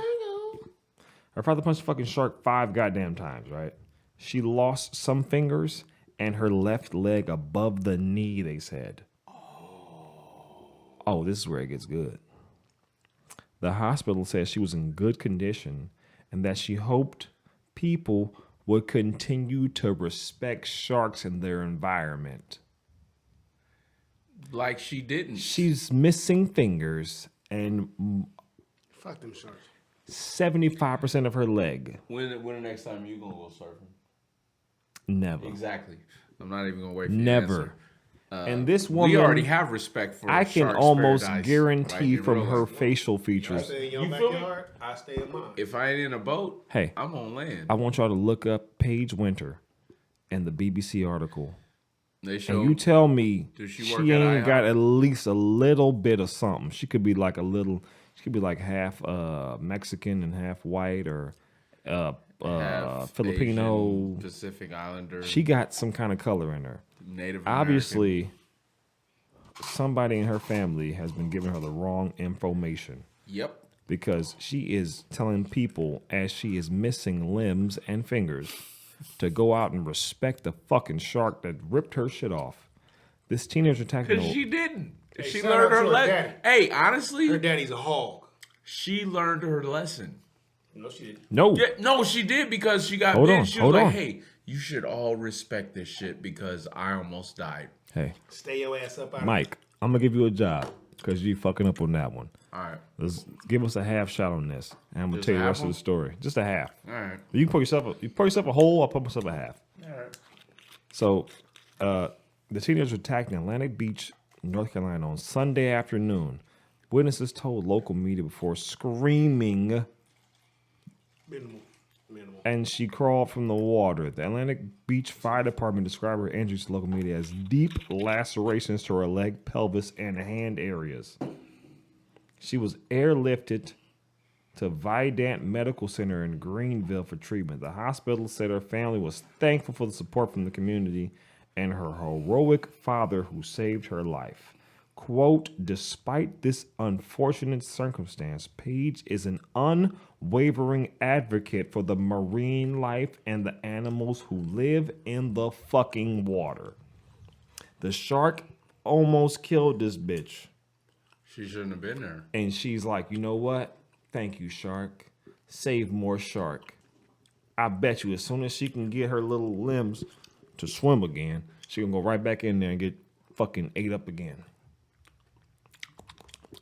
fucking shark 5 goddamn times. Right? She lost some fingers and her left leg above the knee. They said. Oh, this is where it gets good. The hospital says she was in good condition and that she hoped people would continue to respect sharks in their environment. Like she didn't. She's missing fingers and Fuck them sharks. 75% of her leg. When the next time you gonna go surfing? Never. Exactly. I'm not even gonna wait for your Never. answer. And this woman, We already have respect for. I can Shark's almost Paradise, guarantee right? from In real her life. facial I features. stay in your You feel me? backyard. I stay in mine. If I ain't in a boat, Hey, I'm on land. I want y'all to look up Paige Winter and the BBC article. They show. And you tell me Does she she work at ain't IHOP? got at least a little bit of something. She could be like she could be like half Mexican and half white or half Filipino. Asian, Pacific Islander. She got some kind of color in her. Native Obviously, somebody in her family has been giving her the wrong information. American. Yep. Because she is telling people as she is missing limbs and fingers to go out and respect the fucking shark that ripped her shit off. This teenager attacking Because she didn't. Hey, She shout learned out her to her lesson. daddy. Hey, honestly, Her daddy's a hog. she learned her lesson. No, she didn't. no. Yeah, no, she did because she got Hold bit. on, She hold was like, on. "Hey, you should all respect this shit because I almost died." Hey, Stay your ass up out. Mike, I'm gonna give you a job because you fucking up on that one. All right, Let's give us a half shot on this, and I'm gonna Just tell you a the rest half of the story. Just a half. all right, You can pour yourself a whole. I'll pour myself a half. all right. So, the teenagers attacked in Atlantic Beach, North Carolina on Sunday afternoon. Witnesses told local media before screaming, Minimal. and she crawled from the water. The Atlantic Beach Fire Department described her injuries to local media as deep lacerations to her leg, pelvis, and hand areas. She was airlifted to Vidant Medical Center in Greenville for treatment. The hospital said her family was thankful for the support from the community and her heroic father who saved her life. Quote, despite this unfortunate circumstance, Paige is an unwavering advocate for the marine life and the animals who live in the fucking water. The shark almost killed this bitch. She shouldn't have been there. And she's like, you know what? Thank you, shark. Save more shark. I bet you as soon as she can get her little limbs to swim again, she can go right back in there and get fucking ate up again.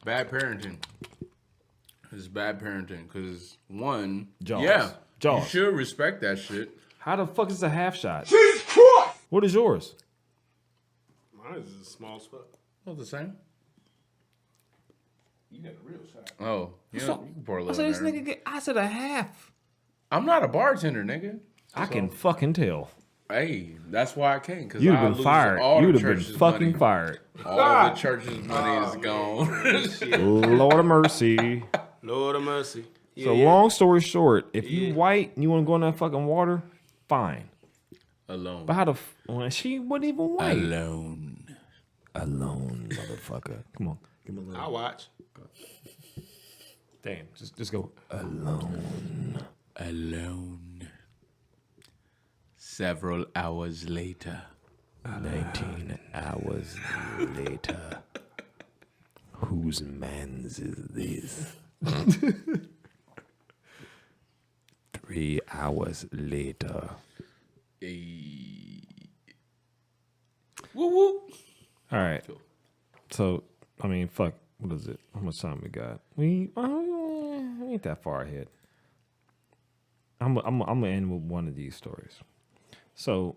Bad parenting. It's bad parenting because one, Jaws. yeah, Jaws. you should respect that shit. How the fuck is a half shot? Jesus Christ! What is yours? Mine is a small spot. Not the same. You got a real shot. Oh, yeah, So- you can pour a I little said in this there. nigga get. I said a half. I'm not a bartender, nigga. I can fucking tell. Hey, that's why I came. Because You'd I have been fired. You'd have been fucking fired. All the church's money is gone. Lord of mercy. Lord of mercy. Yeah, So yeah. long story short, if you white and you want to go in that fucking water, fine. Alone. But how the well, she wasn't even white. Alone. Alone, motherfucker. Come on, give me a little. I watch. Damn, just go alone. Alone. Several hours later. 19 hours later. Whose man's is this? 3 hours later. Hey. Woo woo. All right. So, I mean, fuck. What is it? How much time we got? We ain't that far ahead. I'm gonna end with one of these stories. So,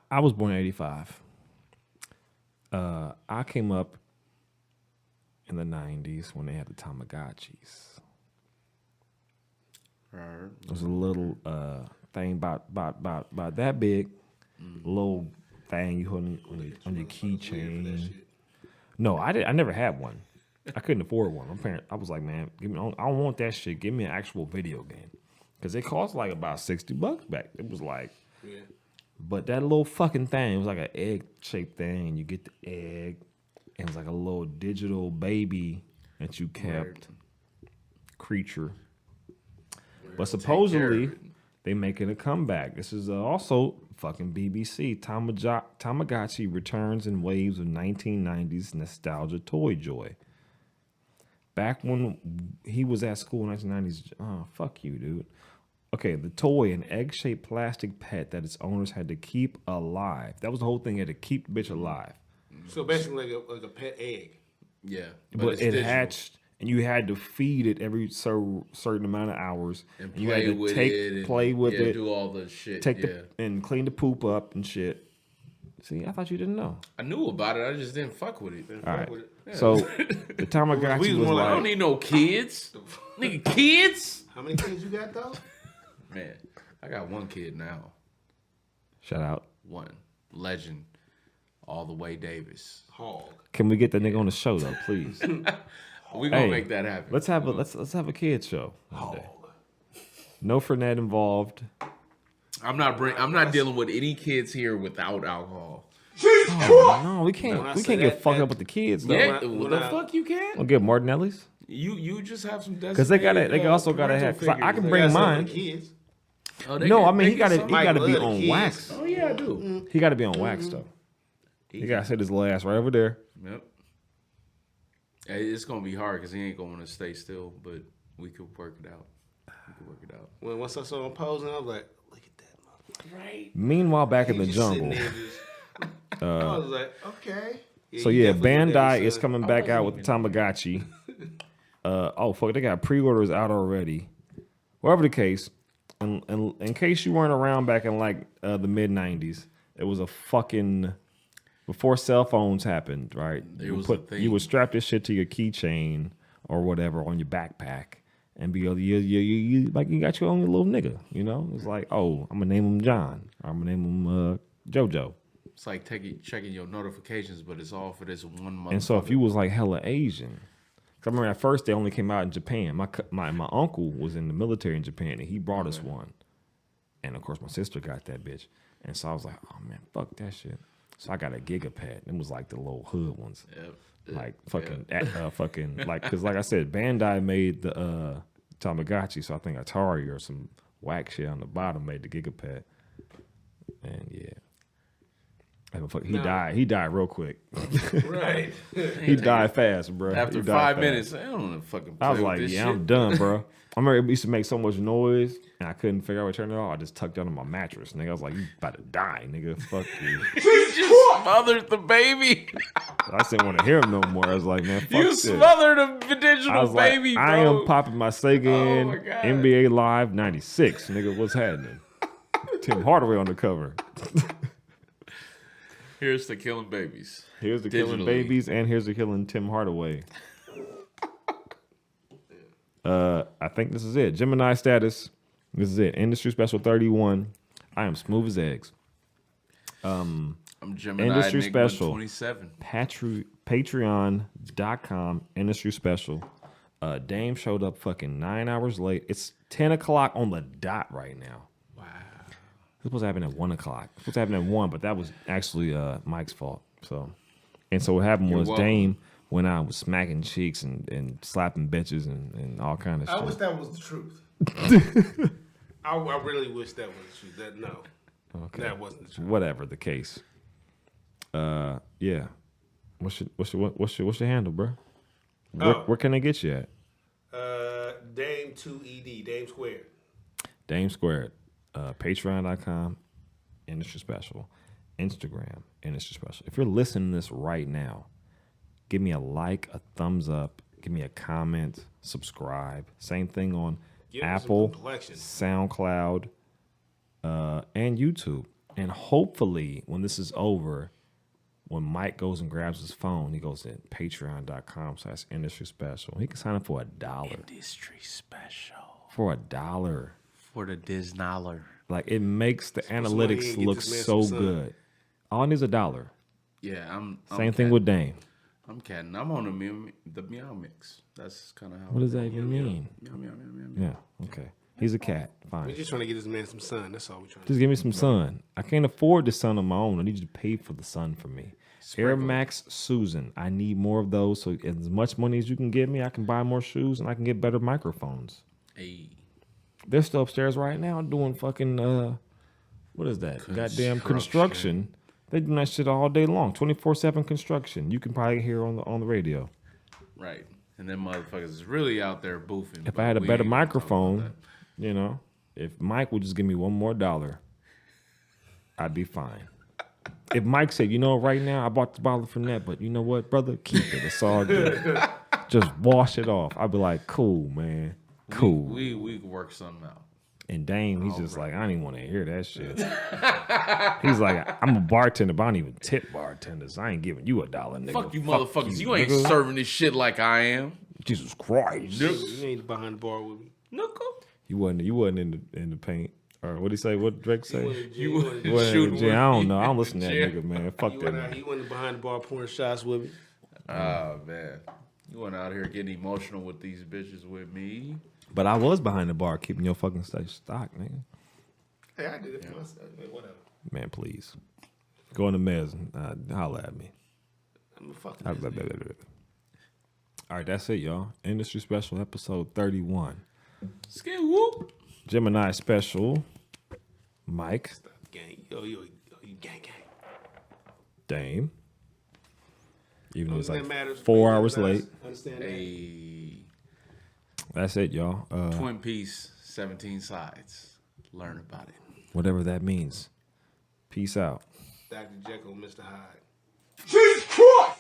I was born in '85. I came up in the '90s when they had the Tamagotchis. It was a little thing about that big, little thing you hold on your keychain. No, I never had one. I couldn't afford one. My parents, I was like, man, I don't want that shit. Give me an actual video game, because it cost like about $60 back. It was like, yeah. But that little fucking thing, it was like an egg-shaped thing, and you get the egg, and it was like a little digital baby that you kept, creature. But supposedly, they making a comeback. This is also fucking BBC. Tamagotchi returns in waves of 1990s nostalgia toy joy. Back when he was at school in 1990s, oh, fuck you, dude. Okay, the toy, an egg-shaped plastic pet that its owners had to keep alive. That was the whole thing. You had to keep the bitch alive. So basically like a pet egg. Yeah. But it hatched, and you had to feed it every certain amount of hours. And you had to play with it. Do all the shit. And clean the poop up and shit. See, I thought you didn't know. I knew about it. I just didn't fuck with it. All right. Yeah. So the Tamagotchi was like, I don't need no kids. Nigga, kids? How many kids you got, though? Man, I got one kid now. Shout out. One. Legend. All the way Davis. Hog. Can we get the nigga on the show, though, please? We're going to make that happen. Let's have a kids show one day. No Fernet involved. I'm not dealing with any kids here without alcohol. Oh, no, we can't get fucked up with the kids though. Yeah, what the fuck you can? We'll get Martinelli's. You just have some because they also gotta have. I can bring mine. Kids. Oh, no, I mean he gotta be on kids. wax. Oh yeah, I do. He gotta be on wax though. He gotta sit his little ass right over there. Yep. It's gonna be hard because he ain't gonna want to stay still, but we could work it out. When once I saw him posing, I was like, look at that motherfucker. Right. Meanwhile, back in the jungle. I was like, okay. So yeah, Bandai is coming back out with the Tamagotchi. Oh fuck, they got pre-orders out already. Whatever the case, in case you weren't around back in like the mid '90s, it was a fucking before cell phones happened, right? You would strap this shit to your keychain or whatever on your backpack and be you like you got your own little nigga, you know? It's like, oh, I'm gonna name him John, or I'm gonna name him JoJo. It's like checking your notifications, but it's all for this one month. And so if you was like hella Asian, because I remember at first they only came out in Japan. My uncle was in the military in Japan, and he brought us one. And of course my sister got that bitch. And so I was like, oh man, fuck that shit. So I got a Gigapad. It was like the little hood ones. Yep. Like fucking, like, because like I said, Bandai made the Tamagotchi, so I think Atari or some whack shit on the bottom made the Gigapad. And yeah. He died real quick. Right. He died fast, bro. After 5 minutes, I don't want to fucking play I was with like, this yeah, shit. I'm done, bro. I remember it used to make so much noise, and I couldn't figure out what to turn it off. I just tucked it under my mattress, nigga. I was like, you about to die, nigga. Fuck you. You just smothered the baby. I just didn't want to hear him no more. I was like, man, fuck You this. smothered a digital baby, like, bro. I am popping my Sega in my God. NBA Live 96, nigga. What's happening? Tim Hardaway on the cover. Here's to killing babies. Here's the killing babies, and here's the killing Tim Hardaway. I think this is it. Gemini status. This is it. Industry special 31. I am smooth as eggs. I'm Gemini. Industry special. 27. Patreon.com. Industry special. Dame showed up fucking 9 hours late. It's 10 o'clock on the dot right now. It was supposed to happen at 1 o'clock. It was supposed to happen at 1, but that was actually Mike's fault. So what happened was Dame went out with smacking cheeks and slapping bitches and all kind of shit. I wish that was the truth. I really wish that was the truth. That wasn't the truth. Whatever the case. Yeah. What's your handle, bro? Where can they get you at? Dame 2ED, Dame Squared. Dame Squared. Patreon.com, Industry Special. Instagram, Industry Special. If you're listening to this right now, give me a like, a thumbs up, give me a comment, subscribe. Same thing on Apple, SoundCloud, and YouTube. And hopefully, when this is over, when Mike goes and grabs his phone, he goes to patreon.com/Industry Special. He can sign up for $1. Industry Special. For $1. For the Disnollar. Like, it makes the analytics look so good. All I need is $1. Yeah, I'm Same thing with Dame. I'm catting. I'm on the meow mix. That's kind of how. What does that even mean? Meow, meow, meow, meow. Yeah, okay. He's a cat. Fine. We're just trying to get this man some sun. That's all we're trying to Just give me some sun. I can't afford the sun on my own. I need you to pay for the sun for me. Air Max Susan. I need more of those. So as much money as you can give me, I can buy more shoes and I can get better microphones. Hey. They're still upstairs right now doing fucking what is that? Goddamn construction. They do that shit all day long. 24/7 construction. You can probably hear on the radio. Right. And then motherfuckers is really out there boofing. If I had a better microphone, you know, if Mike would just give me $1 more, I'd be fine. If Mike said, you know, right now I bought the bottle from that, but you know what, brother, keep it. It's all good. Just wash it off. I'd be like, cool, man. Cool. We could work something out. And Dame, he's just like, I don't even want to hear that shit. He's like, I'm a bartender, but I don't even tip bartenders. I ain't giving you $1, nigga. Fuck you, motherfuckers. You ain't serving this shit like I am. Jesus Christ. You ain't behind the bar with me. You wasn't in the paint. Or what he say? What Drake say? You wasn't shooting. shooting. I don't know. I don't listen to that nigga, man. Fuck that man. He wasn't behind the bar pouring shots with me. Oh, man. You went out here getting emotional with these bitches with me. But I was behind the bar keeping your fucking stock, nigga. Hey, I did it for myself. Whatever. Man, please. Go in the mez and holla at me. I'm a fucking All right, that's it, y'all. Industry Special, episode 31. Skid whoop. Gemini Special. Mike. gang. Yo, you gang. Dame. Even though it's like matters. 4 hours late. Understand that? Hey. That's it, y'all. Twin Peaks, 17 sides. Learn about it. Whatever that means. Peace out. Dr. Jekyll, Mr. Hyde. Jesus Christ!